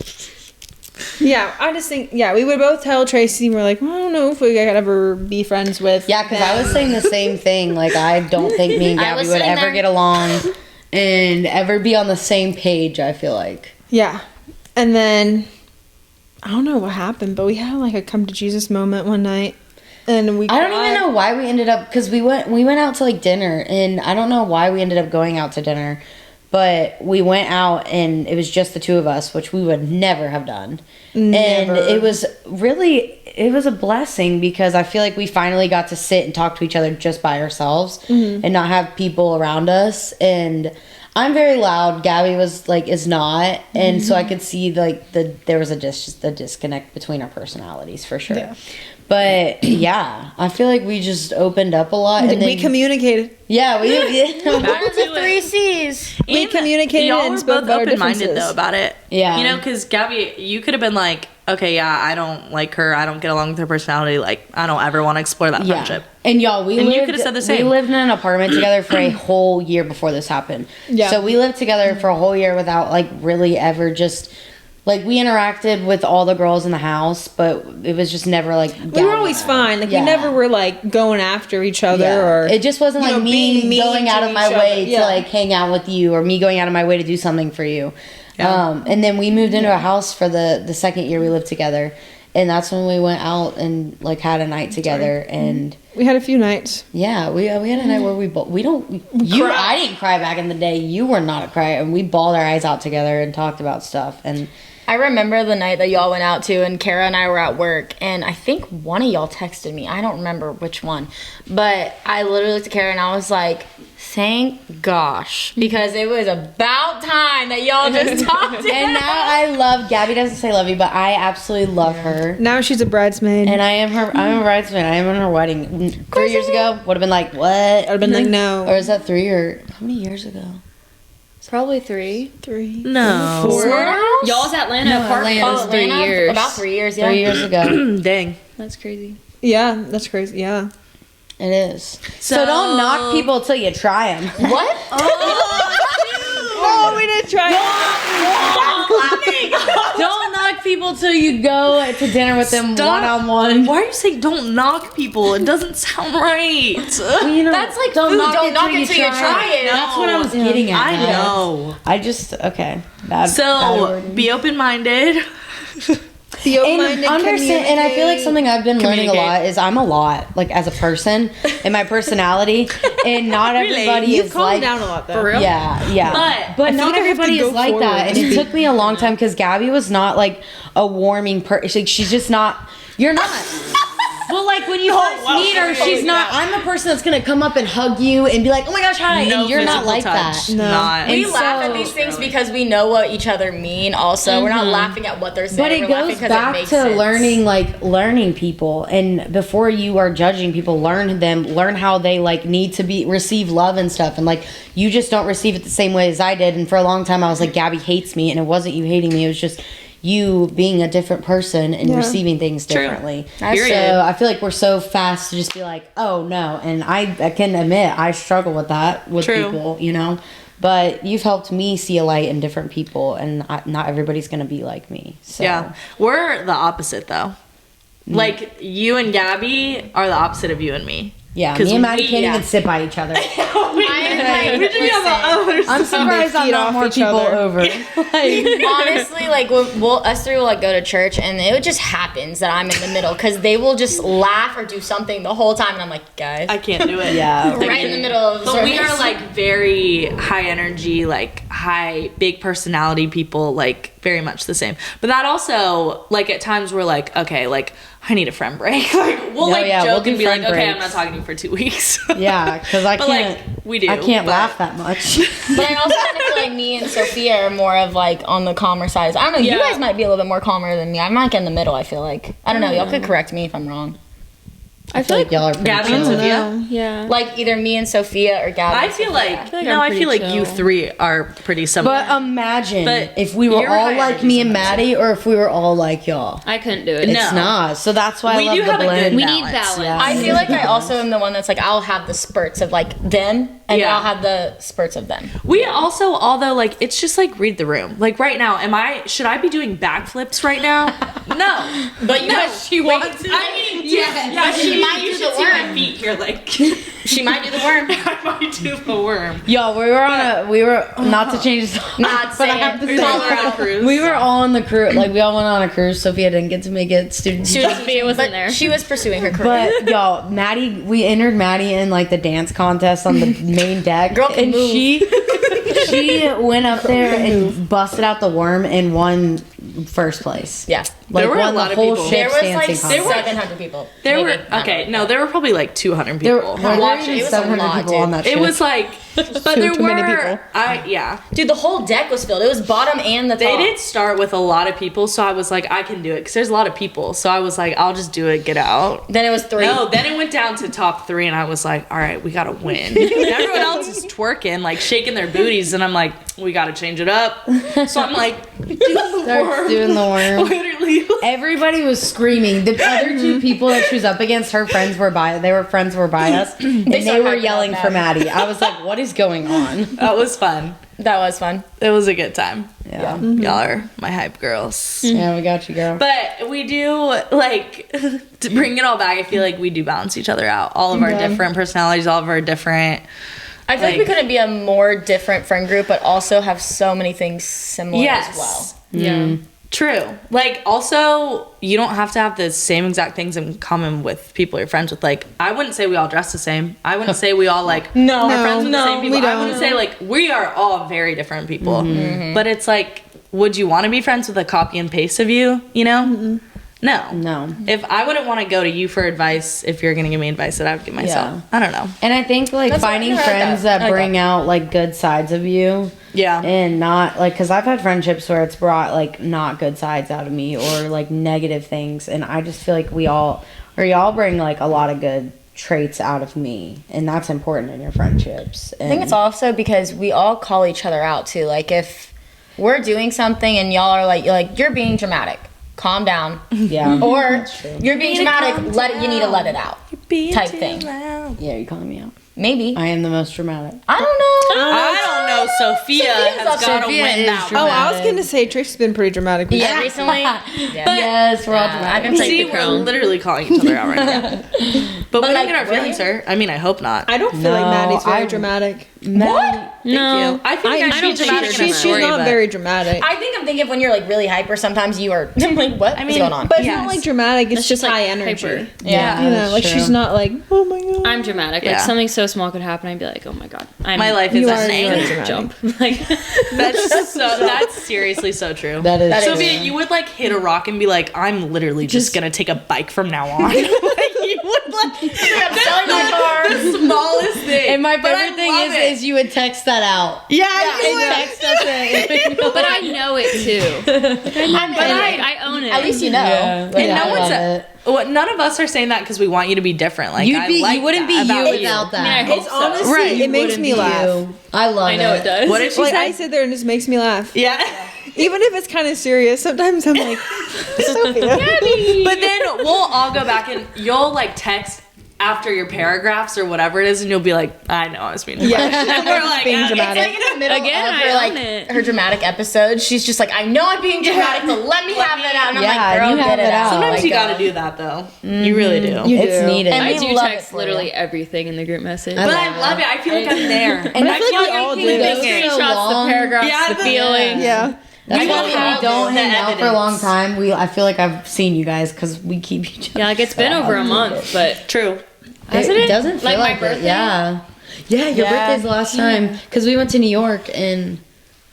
yeah, I just think we would both tell Tracy we're like, well, I don't know if we could ever be friends with. Yeah, because I was saying the same thing. Like, I don't think me and I Gabby was would sitting ever there- get along and ever be on the same page, I feel like. Yeah, and then I don't know what happened, but we had like a come to Jesus moment one night, and we. I don't even know why we ended up, because we went out to like dinner, and I don't know why we ended up going out to dinner, but we went out and it was just the two of us, which we would never have done. Never. And it was a blessing because I feel like we finally got to sit and talk to each other just by ourselves and not have people around us. And I'm very loud. Gabby is not, and so I could see there was just a disconnect between our personalities for sure. Yeah. But yeah, I feel like we just opened up a lot, and we then communicated. yeah, we One of the three C's. We communicated Y'all and were spoke both about our open-minded differences. though about it. Yeah. You know, because Gabby, you could have been like, okay, yeah, I don't like her. I don't get along with her personality. Like, I don't ever want to explore that yeah. friendship. And y'all, And you could've said the same. We lived in an apartment together for a whole year before this happened. Yeah. So we lived together for a whole year without really ever just. We interacted with all the girls in the house, but it was just never We were always fine. We never were going after each other or. it just wasn't you know, me being mean going to out of my each way other. to hang out with you, or me going out of my way to do something for you. Yeah. And then we moved into a house for the second year we lived together, and that's when we went out and had a night together. And We had a few nights. yeah, we had a night where I didn't cry back in the day. You were not a crier, and we bawled our eyes out together and talked about stuff. And I remember the night that y'all went out to, and Kara and I were at work, and I think one of y'all texted me. I don't remember which one, but I literally looked at Kara and I was like, thank gosh, because it was about time that y'all just talked. And now I love, Gabby doesn't say love you, but I absolutely love her. Now she's a bridesmaid. And I'm a bridesmaid. I am in her wedding. 3 years ago, would have been like, what? I'd have been like, no. Or is that 3 or, how many years ago? Probably 3. 3. No. 4? Y'all's Atlanta apart Atlanta. was 3 years. About 3 years, yeah. 3 years ago. Dang. That's crazy. Yeah, that's crazy. Yeah. It is. So don't knock people till you try them. What? Oh, we didn't try. Don't knock people till you go to dinner with them Stop. one-on-one. Why are you saying don't knock people? It doesn't sound right. You know, That's like food. Don't knock it till you try it. That's what I was getting at. I know. I just, okay. Bad So be open-minded. The and open-minded understand, and I feel like something I've been learning a lot is I'm a lot, like as a person and my personality, and not everybody you is calm like down a lot though. For real? Yeah. But I not feel like I have to everybody go is like forward that, and and it took me a long time because Gabby was not like a warming person. Like, she's just not. You're not. Well, like when you first meet her, she's not. I'm the person that's gonna come up and hug you and be like, "Oh my gosh, hi," and you're not physical like touch. that. No. Not. We And laugh so- at these things because we know what each other mean. Also, we're not laughing at what they're saying. But it we're laughing goes 'cause back makes to sense. learning people, and before you are judging people, learn them, learn how they like need to be receive love and stuff, and like you just don't receive it the same way as I did. And for a long time, I was like, Gabby hates me, and it wasn't you hating me; it was just you being a different person and receiving things differently. Period. So I feel like we're so fast to just be like, oh no, and I can admit I struggle with that with True. people, you know. But you've helped me see a light in different people, and not everybody's gonna be like me. So. Yeah. We're the opposite though. Like you and Gabby are the opposite of you and me. Yeah, 'Cause me and Maddie we- can't yeah. even sit by each other. I'm I'm surprised I'm feet not off more each people other. over. honestly, like us three will like go to church, and it just happens that I'm in the middle because they will just laugh or do something the whole time, and I'm like, guys, I can't do it. Yeah. right in the middle of the But we service. are like very high energy, like high, big personality people, like very much the same. But that also, like at times we're like, okay, like I need a friend break. Like we'll Oh, like yeah, joke we'll do and be like, friend okay, I'm breaks. not talking to you for 2 weeks. Yeah, because I But, can't. like, we do, I can't but- laugh that much. But I also kind of feel like me and Sophia are more of like on the calmer side. I don't know. You Yeah. guys might be a little bit more calmer than me. I'm like in the middle. I feel like I don't know. Y'all could correct me if I'm wrong. I feel like y'all are pretty Gabby and chill. Sophia. Yeah. Like either me and Sophia or Gabby. I and feel Sophia. like, like no, I'm I feel pretty like you chill. three are pretty similar. But imagine But if we were you're all high like energy me and sometimes. Maddie, or if we were all like y'all. I couldn't do it. No. It's not. So that's why We I love do the have a good blend. We need balance. Yeah. I feel like I also am the one that's like I'll have the spurts of like them, and Yeah. I'll have the spurts of them. we also, although like it's just like read the room. Like right now, should I be doing backflips right now? No. But you guys, She wants to. I mean, Yeah, but she might you do should the see my worm. feet here, like She might do the worm. I might do the worm. Yo, we were not to change the topic, Not but I saying. have to say, Colorado cruise. we were all on the cruise. Like we all went on a cruise. Sophia didn't get to make it. Student. Sophia wasn't But there. she was pursuing her career. But y'all, Maddie, we entered Maddie in like the dance contest on the main deck, Girl can and move. she went up there and busted out the worm and won first place. Yeah. Like There were a won lot the of whole people. ship's There was like dancing contest. 700 people. There Maybe. were okay, no, there were probably like 200 There people. were Watch it. even It was a 700 lot, people dude. on that It ship. was like, but there too many were, people. yeah. Dude, the whole deck was filled. It was bottom and the top. They did start with a lot of people, so I was like, I can do it because there's a lot of people. So I was like, I'll just do it, get out. Then it was 3. No, then it went down to top 3, and I was like, all right, we gotta win. And everyone else is twerking, like shaking their booties, and I'm like, we gotta change it up. So I'm like, do the Starts worm. doing the worm. Literally. Everybody was screaming. The other two people that she was up against, her friends were by. They were friends were by us, and they started were hyping up yelling for Maddie. Maddie. I was like, "What is going on?" That was fun. That was fun. It was a good time. Yeah, Y'all are my hype girls. yeah, we got you, girl. But we do, like, to bring it all back, I feel like we do balance each other out. All of our different personalities, all of our different. I feel like we Like- couldn't be a more different friend group, but also have so many things similar Yes. as well. Yeah. True. Like, also, you don't have to have the same exact things in common with people you're friends with. Like, I wouldn't say we all dress the same. I wouldn't say we all, like, No. are friends with the same people. we I wouldn't don't. say, like, we are all very different people. But it's like, would you want to be friends with a copy and paste of you? You know? Mm-mm. No. If I wouldn't want to go to you for advice, if you're gonna give me advice that I would give myself. I don't know. And I think like That's finding what I like friends that. I that like bring out like good sides of you Yeah. and not like, because I've had friendships where it's brought like not good sides out of me or like negative things, and I just feel like y'all bring like a lot of good traits out of me, and that's important in your friendships. I think it's also because we all call each other out too. Like if we're doing something and y'all are like you're being dramatic, calm down. yeah, Or true. you're being dramatic, you need to let it out. Being Type too thing. loud. Yeah, you calling me out? Maybe. I am the most dramatic. I don't know. I don't know. Sophia Sophia's has up- got to Sophia win is that. dramatic. Oh, I was gonna say Trish's been pretty dramatic. Yeah, recently. Yes, we're all I've dramatic. been Take See, the we're crown. literally calling each other out right now. But we like, don't get our really? feelings hurt. I mean, I hope not. I don't feel like No, Maddie's very I- dramatic. What? Thank No. you. I think I, I should don't be think dramatic she's in a She's story, not but- very dramatic. I think I'm thinking of when you're like really hyper. Sometimes you are. I'm like, what? I What's mean, going on? But it's Yes. not like dramatic. It's It's just just, high like, energy. hyper. Yeah. You know, that's like true. she's not like, oh my god. I'm dramatic. Yeah. Like something so small could happen, I'd be like, oh my god. My life is You an are anger dramatic. jump. Like That's seriously so true. That is true. Sophia, you would like hit a rock and be like, I'm literally just gonna take a bike from now on. Like, you would like I'm selling my car. the smallest thing. And my But I favorite thing love it. is you would text that out. yeah, And you would. text us it. but I know it too. I own it. At least you know. Yeah. Like, And Yeah, no I one's love it. what none of us are saying that because we want you to be different. Like You'd be, I like you wouldn't be that you about without that. I mean, I hope It's so. honestly, Right. it makes Wouldn't me be laugh. you. I love I know it does. What did she Like say? I sit there and it just makes me laugh. Yeah. Even if it's kind of serious, sometimes I'm like, Sophia. But then we'll all go back and you'll like text after your paragraphs or whatever it is, and you'll be like, I know I was being dramatic. Yeah. And we're like, Being okay. dramatic. Like in the middle Again, of I her, own like it. her dramatic episode, she's just like, I know I'm being dramatic, but let me have it out. And I'm Yeah, like, girl, you have get it it out. out. Sometimes Like, you gotta do that though. You really do. You It's do. needed. And I we do love it text for literally you. everything in the group message. I But love I love it. I feel like I'm there. And I I feel feel like we like all we do can that. go screenshots, so long. the paragraphs, Yeah, the the- feelings. Yeah. That's We why love we all don't the hang out for a evidence. long time. I feel like I've seen you guys because we keep each other. Yeah, like it's been over a month, but True. hasn't it? doesn't feel Like my like, birthday? it. Yeah. Yeah, your Yeah. birthday's the last time because we went to New York and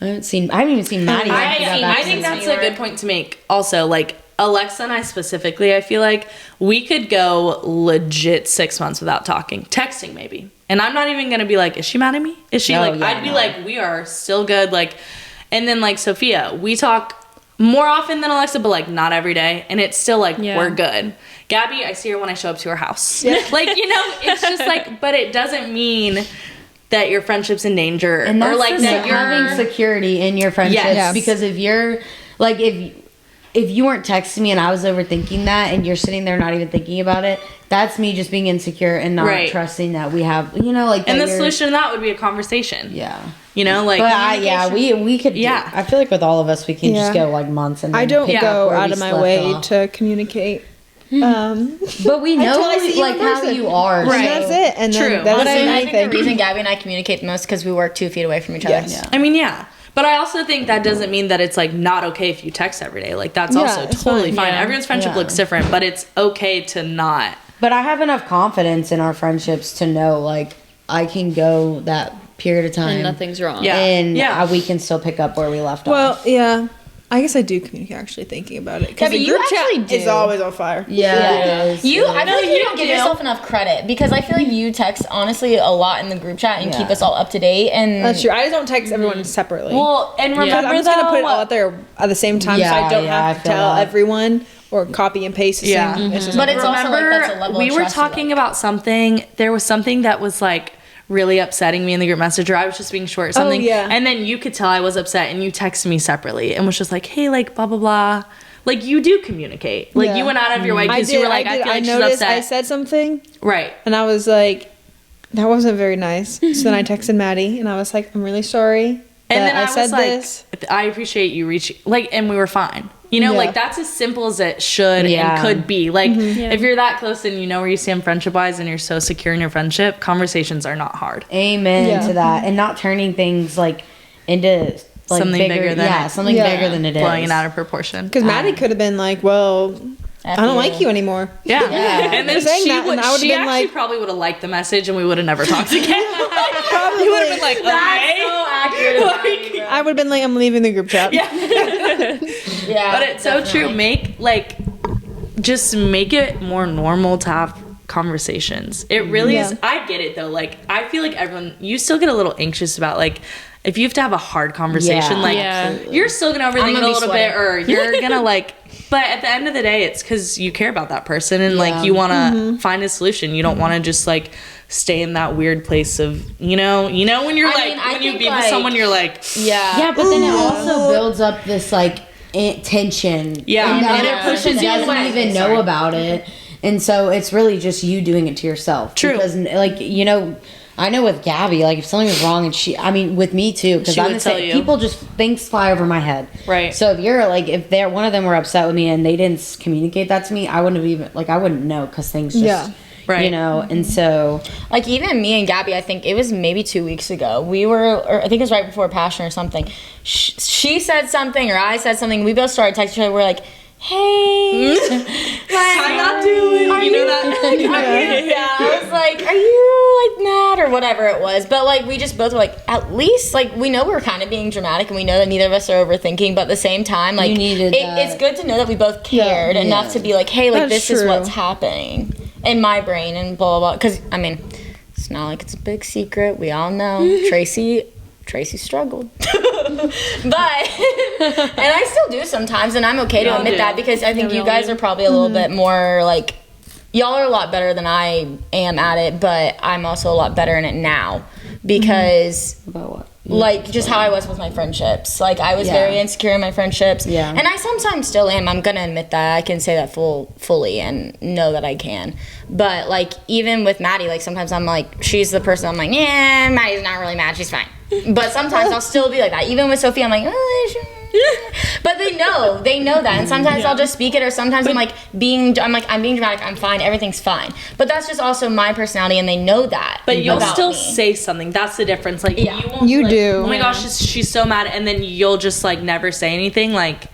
I haven't even seen Maddie. I since we got back think from that's New a good York. point to make. Also, like Alexa and I specifically, I feel like we could go legit 6 months without talking, texting maybe. And I'm not even gonna be like, is she mad at me? Is she No, like? yeah, I'd be no. like, we are still good. Like, and then like Sophia, we talk more often than Alexa, but like not every day, and it's still like Yeah. we're good. Gabby, I see her when I show up to her house. Like, you know, it's just like, but it doesn't mean that your friendship's in danger And that's or like that just you're having security in your friendships. Yes. Because if you're like if you weren't texting me and I was overthinking that and you're sitting there not even thinking about it, that's me just being insecure and not Right. trusting that we have like And that the you're- solution to that would be a conversation. Yeah. You know, like But communication. we could Yeah. I feel like with all of us we can just Yeah. go like months and I then don't pick go up where out we of my left way off. to communicate. But we Until know I see you like in how person. you are. And Right. that's it. And True. then that Honestly, doesn't I mean think the anything. reason Gabby and I communicate the most because we work 2 feet away from each other. Yes. I mean, yeah. But I also think that doesn't mean that it's like not okay if you text every day. Like that's Yeah, also it's totally fine. fine. Yeah. Everyone's friendship Yeah. looks different, but it's okay to not. But I have enough confidence in our friendships to know like I can go that period of time and nothing's wrong. Yeah. and Yeah. we can still pick up where we left Well, off. yeah. I guess I do communicate actually thinking about it. Yeah, Because but the you group actually chat is do. always on fire. Yeah, it is. I feel like you you don't give do. yourself enough credit because I feel like you text honestly a lot in the group chat and Yeah. keep us all up to date. And That's true. I just don't text everyone separately. Well, and Because remember I'm just gonna put it though, all out there at the same time, so Yeah, I don't yeah, have I to feel tell that. everyone or copy and paste. The Yeah. same. It's just But it's also, like, remember that's a level of we were trust you talking like. about something. There was something that was like really upsetting me in the group message, or I was just being short or something. yeah. And then you could tell I was upset, and you texted me separately and was just like, "Hey, like blah blah blah." Like you do communicate. Like Yeah. you went out of your way I because did. you were like, "I feel like she's noticed upset." I said something Right. and I was like, that wasn't very nice. So then I texted Maddie and I was like, I'm really sorry. And that then I, said was like, this. I appreciate you reaching, like, and we were fine. You know, Yeah. like that's as simple as it should Yeah. and could be. Like, Yeah. if you're that close and you know where you stand friendship wise and you're so secure in your friendship, conversations are not hard. Amen Yeah. to that, and not turning things like into like Something bigger than yeah, it- something Yeah. bigger than it is. Blowing it out of proportion. Because Maddie could have been like, well, I don't like you anymore. Yeah. And then You're saying she that, would, and I would've she been actually like- probably would have liked the message and we would have never talked again. Probably. You would have been like, okay. So accurate. Like, I would have been like, I'm leaving the group chat. yeah. Yeah, But it's so true. Just make it more normal to have conversations. It really is. I get it though. Like, I feel like you still get a little anxious about like, if you have to have a hard conversation, Yeah. like Yeah. you're still gonna overthink gonna it a be little sweating. bit, or you're gonna like. But at the end of the day, it's because you care about that person and Yeah. like you want to find a solution. You don't want to just like stay in that weird place of when you're I like mean, I when you think, be with like- someone, you're like Yeah, but then it also builds up this like tension. Yeah. and the And other it person pushes you doesn't away. even know about it, and so it's really just you doing it to yourself. True. Because like I know with Gabby, like if something was wrong, and with me too, because She I'm would the same. tell you. People just things fly over my head. Right. So if they're one of them were upset with me and they didn't communicate that to me, I wouldn't have even I wouldn't know because things just. Yeah. Right. And so Like even me and Gabby, I think it was maybe 2 weeks ago. Or I think it was right before Passion or something. She said something or I said something. We both started texting each other. We're like, "Hey, how y'all doing?" You know that. yeah." I was like, "Are you like mad or whatever it was?" But like we just both were like, at least like we know we're kind of being dramatic and we know that neither of us are overthinking. But at the same time, like You needed that. it's good to know that we both cared enough to be like, "Hey, like That's this is true. what's happening in my brain," and blah blah blah. Because I mean, it's not like it's a big secret. We all know Tracy struggled. But and I still do sometimes, and I'm okay to Y'all admit do. that because I think we you all guys do. are probably a little bit more like y'all are a lot better than I am at it, but I'm also a lot better in it now because about what? like just how I was with my friendships. Like I was Yeah. very insecure in my friendships. Yeah. And I sometimes still am. I'm gonna admit that. I can say that fully and know that I can. But like even with Maddie, like sometimes I'm like, she's the person I'm like, yeah, Maddie's not really mad, she's fine. But sometimes I'll still be like that. Even with Sophie, I'm like, but they know that, and sometimes I'll just speak it, or sometimes I'm being dramatic. I'm fine. Everything's fine. But that's just also my personality, and they know that. But you'll about still me. say something. That's the difference. Like Yeah. you won't. You like, do. Oh my gosh, she's so mad, and then you'll just like never say anything. Like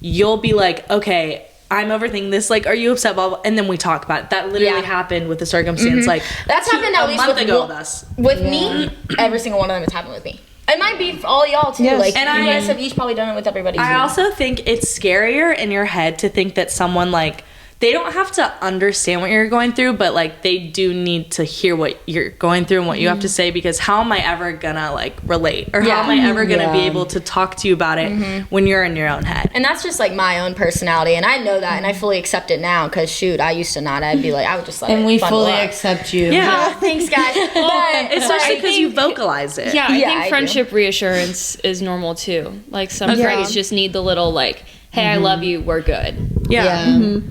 you'll be like, okay, I'm overthinking this. Like, are you upset? Blah blah. And then we talk about it. That literally Yeah. happened with the circumstance. Like That's happened at a least month with ago with us. With me, every single one of them has happened with me. It might be for all y'all too. Yes. Like, And you I- guys have each probably done it with everybody. I too. also think it's scarier in your head to think that someone like they don't have to understand what you're going through, but like they do need to hear what you're going through and what you have to say, because how am I ever gonna like relate, or how am I ever gonna be Yeah. able to talk to you about it when you're in your own head? And that's just like my own personality, and I know that, and I fully accept it now. Cause shoot, I used to not. I'd be like, I would just let And it we bundle fully up. accept you. Yeah. Thanks, guys. But Especially like, because you vocalize it. Yeah, I Yeah, I think do. friendship reassurance is normal too. Like some Agreed. friends just need the little like, "Hey, I love you. We're good." Yeah.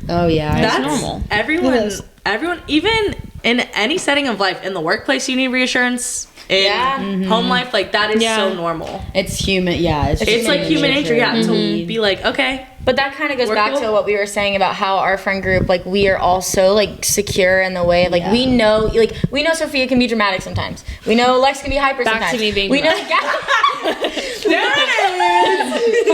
Oh yeah. That's normal. Everyone, It is. everyone, even in any setting of life, in the workplace, you need reassurance. In Yeah. home life, like that is Yeah. so normal. It's human. Yeah. It's like human nature, yeah, to be like, okay, But that kind of goes We're back cool. to what we were saying about how our friend group, like, we are all so like secure in the way, like we know Sophia can be dramatic sometimes. We know Lex can be hyper Back to sometimes. me being we know Gabby.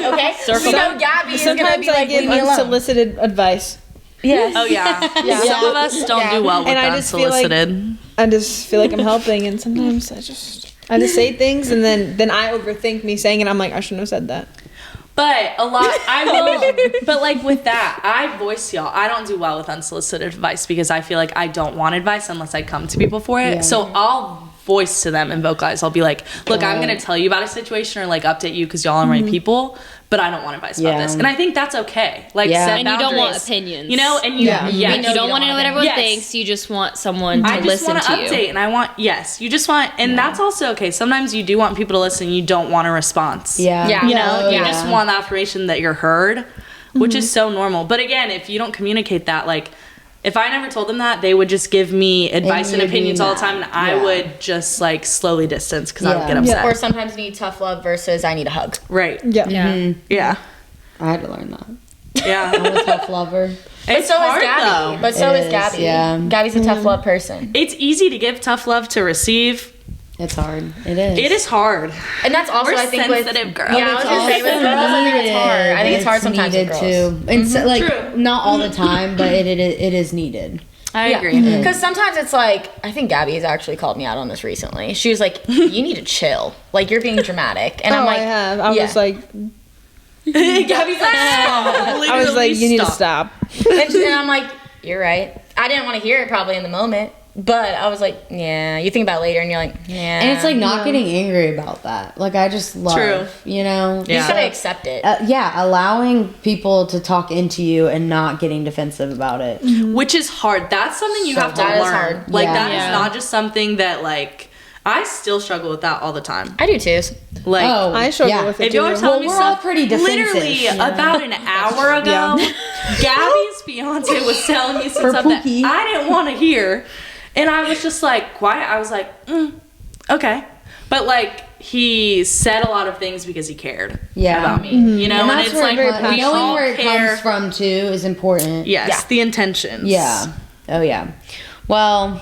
Okay. We know Gabby is gonna Sometimes be I like, give leave me alone. unsolicited advice. Yes. oh yeah. Some of us don't do well with And I just feel like- unsolicited. I just feel like I'm helping, and sometimes I just say things, and then I overthink me saying it. I'm like, I shouldn't have said that. But a lot, I will. But like with that, I voice y'all. I don't do well with unsolicited advice because I feel like I don't want advice unless I come to people for it. Yeah. So I'll voice to them and vocalize. I'll be like, look, I'm gonna tell you about a situation or like update you because y'all are my people, but I don't want advice about Yeah. this. And I think that's okay. Like, Yeah. set And you don't want boundaries. opinions. You know, and you, Yeah. yeah, And you don't want to know what everyone Yes. thinks. You just want someone to I just listen want to to update, you. and I want you just want, and that's also okay. Sometimes you do want people to listen. You don't want a response. Yeah. Yeah. You know, Oh, you yeah. just want affirmation that you're heard, which is so normal. But again, if you don't communicate that, like, if I never told them that, they would just give me advice and you'd be opinions all the mad. time, and I Yeah. would just like slowly distance because I would Yeah. get upset. Or sometimes need tough love versus I need a hug. Right. Yeah. Yeah. Yeah. I had to learn that. Yeah. I'm a tough lover. But It's so hard, is Gabby. though. But so It is is, Gabby. yeah. Gabby's a tough love person. It's easy to give tough love to receive. It's hard. It is. It is hard. And that's also, We're I think, sensitive with girls. Yeah, I was gonna say with girls, I think it's hard. I think it's hard sometimes with needed girls. too. And so, like True. not all the time, but it is needed. I agree. Because sometimes it's like, I think Gabby has actually called me out on this recently. She was like, you need to chill. Like, you're being dramatic. And I'm like, I have. I yeah. was like, Gabby's like, stop. I was like, you need to stop. and I'm like, you're right. I didn't want to hear it probably in the moment. But I was like, yeah. You think about it later and you're like, yeah. And it's like not getting angry about that. Like I just love, True. you know. you just gotta accept it. Yeah, allowing people to talk into you and not getting defensive about it. Which is hard. That's something you So have to that is learn. hard. Like Yeah. that is Yeah. not just something that like I still struggle with that all the time. I do too. Like I struggle with it if you too. were telling me we're all stuff, pretty defensive. literally about an hour ago, Gabby's fiance was telling me some For stuff that Pookie. I didn't want to hear, and I was just like quiet. I was like, okay, but like he said a lot of things because he cared Yeah. about me, you know, And and that's it's where like very we knowing all where it care. comes from too is important. Yes, Yeah. the intentions. Yeah. Oh yeah. Well,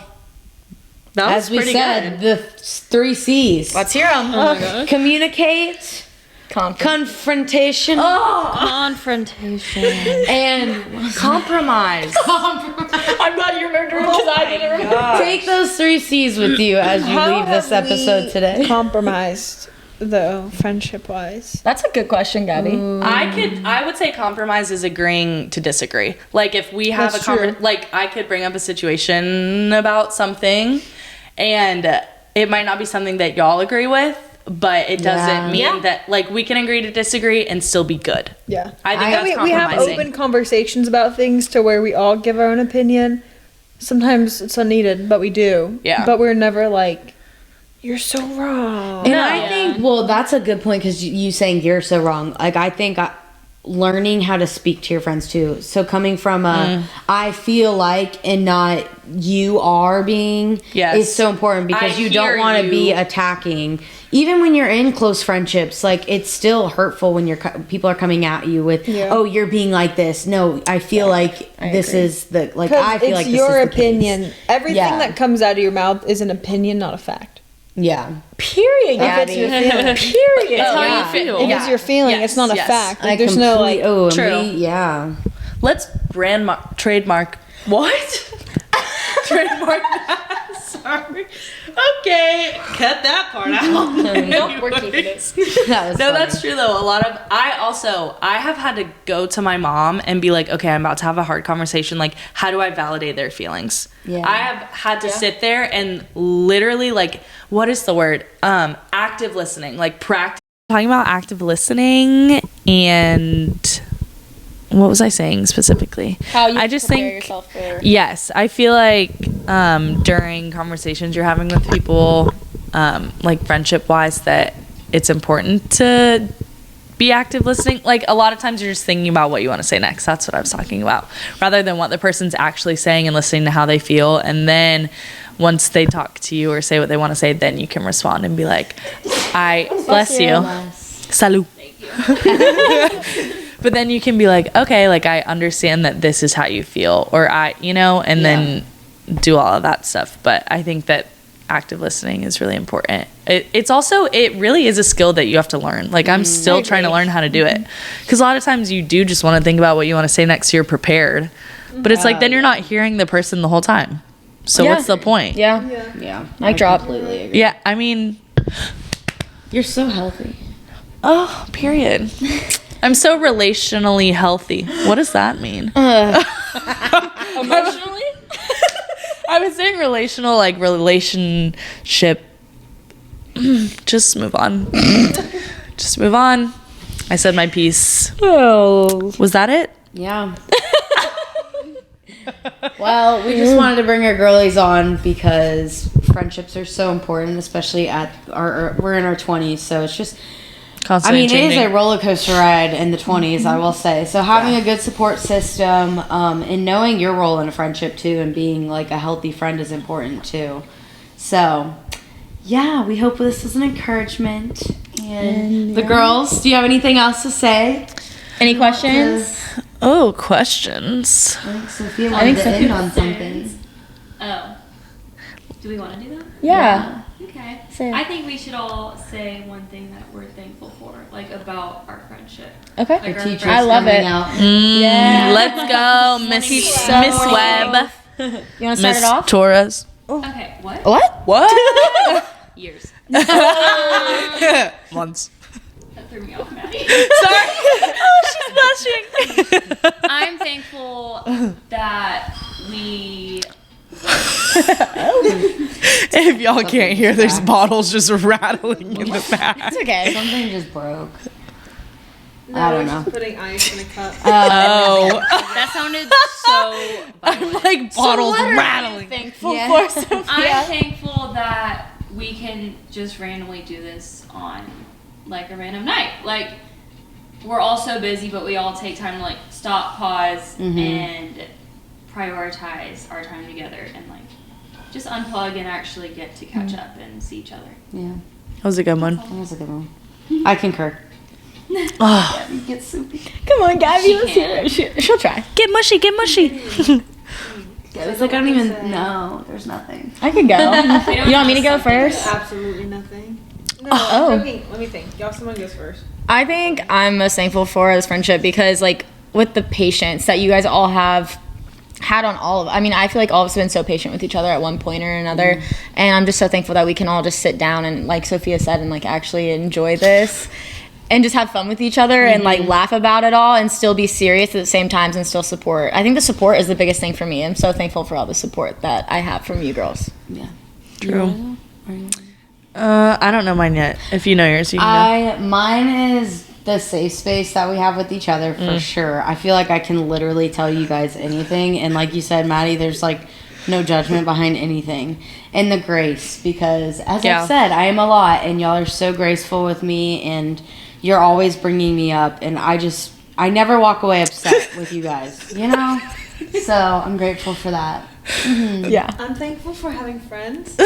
that was as we pretty said, good. the 3 C's. Let's hear them. Communicate, confrontation, Confrontation. and Compromise. I'm glad you remembered because I didn't remember. take those 3 C's with you as you How leave this have episode we today. compromised, though, friendship wise? That's a good question, Gabby. I would say compromise is agreeing to disagree. Like if we have That's a true. like I could bring up a situation about something and it might not be something that y'all agree with, but it doesn't Yeah. mean Yeah. that like we can agree to disagree and still be good. Yeah. I think I- that's we have compromising. open conversations about things to where we all give our own opinion. Sometimes it's unneeded, but we do. Yeah. But we're never like, you're so wrong. And I think, well, that's a good point because you saying you're so wrong. Like, I think learning how to speak to your friends too. So coming from I feel like and not you are being Yes. is so important because I you hear don't want to you. be attacking. Even when you're in close friendships, like it's still hurtful when people are coming at you with, Yeah. "Oh, you're being like this." No, I feel like this agree. is the like Because I feel it's like this your is the case. opinion. Everything Yeah. that comes out of your mouth is an opinion, not a fact. Yeah. Period, If it's Gabby. your feeling. Period. It's how yeah. you feel. It is your feeling. Yes, it's not a yes. fact. Like, I there's no like. oh, and True. yeah. Let's trademark what? Trademark that. Sorry. Okay. Cut that part out. Nope, we're keeping it. That was No, funny. that's true though. A lot of I have had to go to my mom and be like, okay, I'm about to have a hard conversation. Like, how do I validate their feelings? Yeah. I have had to sit there and literally like, what is the word? Active listening. Like practice talking about active listening and what was I saying specifically? How you I just prepare think yourself for. yes, I feel like during conversations you're having with people, like friendship wise, that it's important to be active listening. Like a lot of times you're just thinking about what you want to say next. That's what I was talking about, rather than what the person's actually saying and listening to how they feel. And then once they talk to you or say what they want to say, then you can respond and be like, I bless you. Salud. But then you can be like, okay, like I understand that this is how you feel, or and then do all of that stuff. But I think that active listening is really important. It really is a skill that you have to learn. Like I'm still trying to learn how to do it, because a lot of times you do just want to think about what you want to say next, so you're prepared. But it's like then you're not hearing the person the whole time. So Yeah. what's the point? Yeah. Yeah. Mic drop. Completely agree. Yeah, I mean, You're so healthy. oh, period. I'm so relationally healthy. What does that mean? Emotionally? I was saying relational, like relationship. Just move on. Just move on. I said my piece. Oh. Was that it? Yeah. Well, we just wanted to bring our girlies on because friendships are so important, especially we're in our 20s, so it's just Constantly it is changing. a roller coaster ride in the 20s, I will say. So having a good support system, and knowing your role in a friendship too, and being like a healthy friend is important too. So, yeah, we hope this is an encouragement. And the girls, do you have anything else to say? Any questions? Oh, questions. I think Sophia wanted to end on something. Oh. Do we want to do that? Yeah. Okay. Say it. I think we should all say one thing that we're thankful for, like about our friendship. Okay. Like our Teachers I love coming it. out. Yeah. Let's go, Miss Webb. You want to start Miss it off? Torres. Okay, what? What? What? Years. Months. That threw me off, Maddie. Sorry. Oh, she's blushing. I'm thankful that we. If y'all can't hear, there's bottles just rattling in the back. It's okay. Something just broke. No, I don't we're know. just putting ice in a cup. Oh, That sounded so. I'm like bottles What are you rattling. thankful Yeah. for, Sophia? I'm thankful that we can just randomly do this on like a random night. Like we're all so busy, but we all take time to like stop, pause, and prioritize our time together and like just unplug and actually get to catch up and see each other. Yeah, That was a good one. that was a good one. I concur. Oh, Get soupy. Come on, Gabby. She Let's hear can. it. She'll try. get mushy, get mushy. It's like I don't even know. There's nothing. I could go. We don't You want me to have go something. first? Absolutely nothing. No, Oh. I'm joking. Let me think. Y'all, someone goes first. I think I'm most thankful for this friendship because, like, with the patience that you guys all have had on all of I mean, I feel like all of us have been so patient with each other at one point or another. And I'm just so thankful that we can all just sit down and, like Sophia said, and, like, actually enjoy this and just have fun with each other and, like, laugh about it all and still be serious at the same times and still support. I think the support is the biggest thing for me. I'm so thankful for all the support that I have from you girls. Yeah. True. I don't know mine yet. If you know yours, you can go. Mine is the safe space that we have with each other for sure. I feel like I can literally tell you guys anything, and like you said, Maddie, there's like no judgment behind anything, and the grace, because as Yeah. I've said, I am a lot, and y'all are so graceful with me, and you're always bringing me up, and I never walk away upset with you guys, you know. So I'm grateful for that. Yeah. I'm thankful for having friends.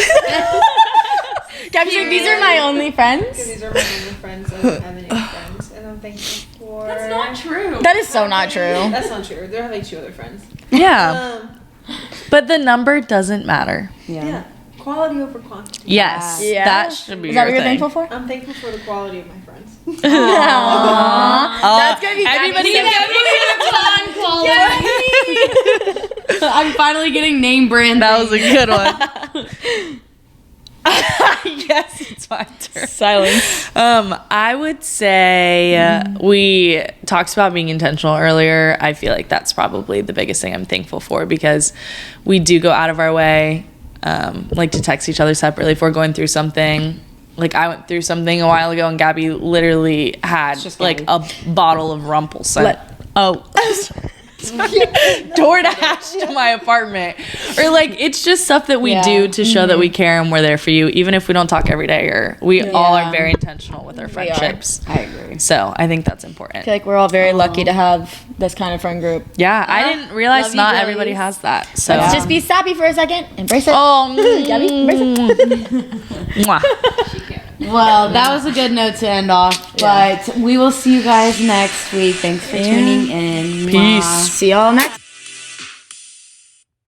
Gabby's like, these are my only friends. Because these are my only friends. I don't have any friends. And I'm thankful for... That's not true. That is so not true. That's not true. They're having 2 other friends. Yeah, Um, but the number doesn't matter. yeah. Quality over quantity. Yes, Yeah. that should be Is your that what you're thing. thankful for? I'm thankful for the quality of my friends. That's gonna be Everybody Gabby's I'm finally getting name brand. That was a good one. Yes, it's my turn. silence. I would say we talked about being intentional earlier. I feel like that's probably the biggest thing I'm thankful for because we do go out of our way, like to text each other separately if we're going through something. Like I went through something a while ago and Gabby literally had just like Gabby. a bottle of Rumpel scent. DoorDash to my apartment, or like it's just stuff that we Yeah. do to show that we care and we're there for you, even if we don't talk every day. Or we all are very intentional with our friendships. I agree. So I think that's important. I feel like we're all very lucky to have this kind of friend group. Yeah, I didn't realize Love you, not girlies. everybody has that. So Let's just be sappy for a second. Embrace it. oh, Gabby, embrace it. mwah. Well, that was a good note to end off. But we will see you guys next week. Thanks for tuning in. Peace. See y'all next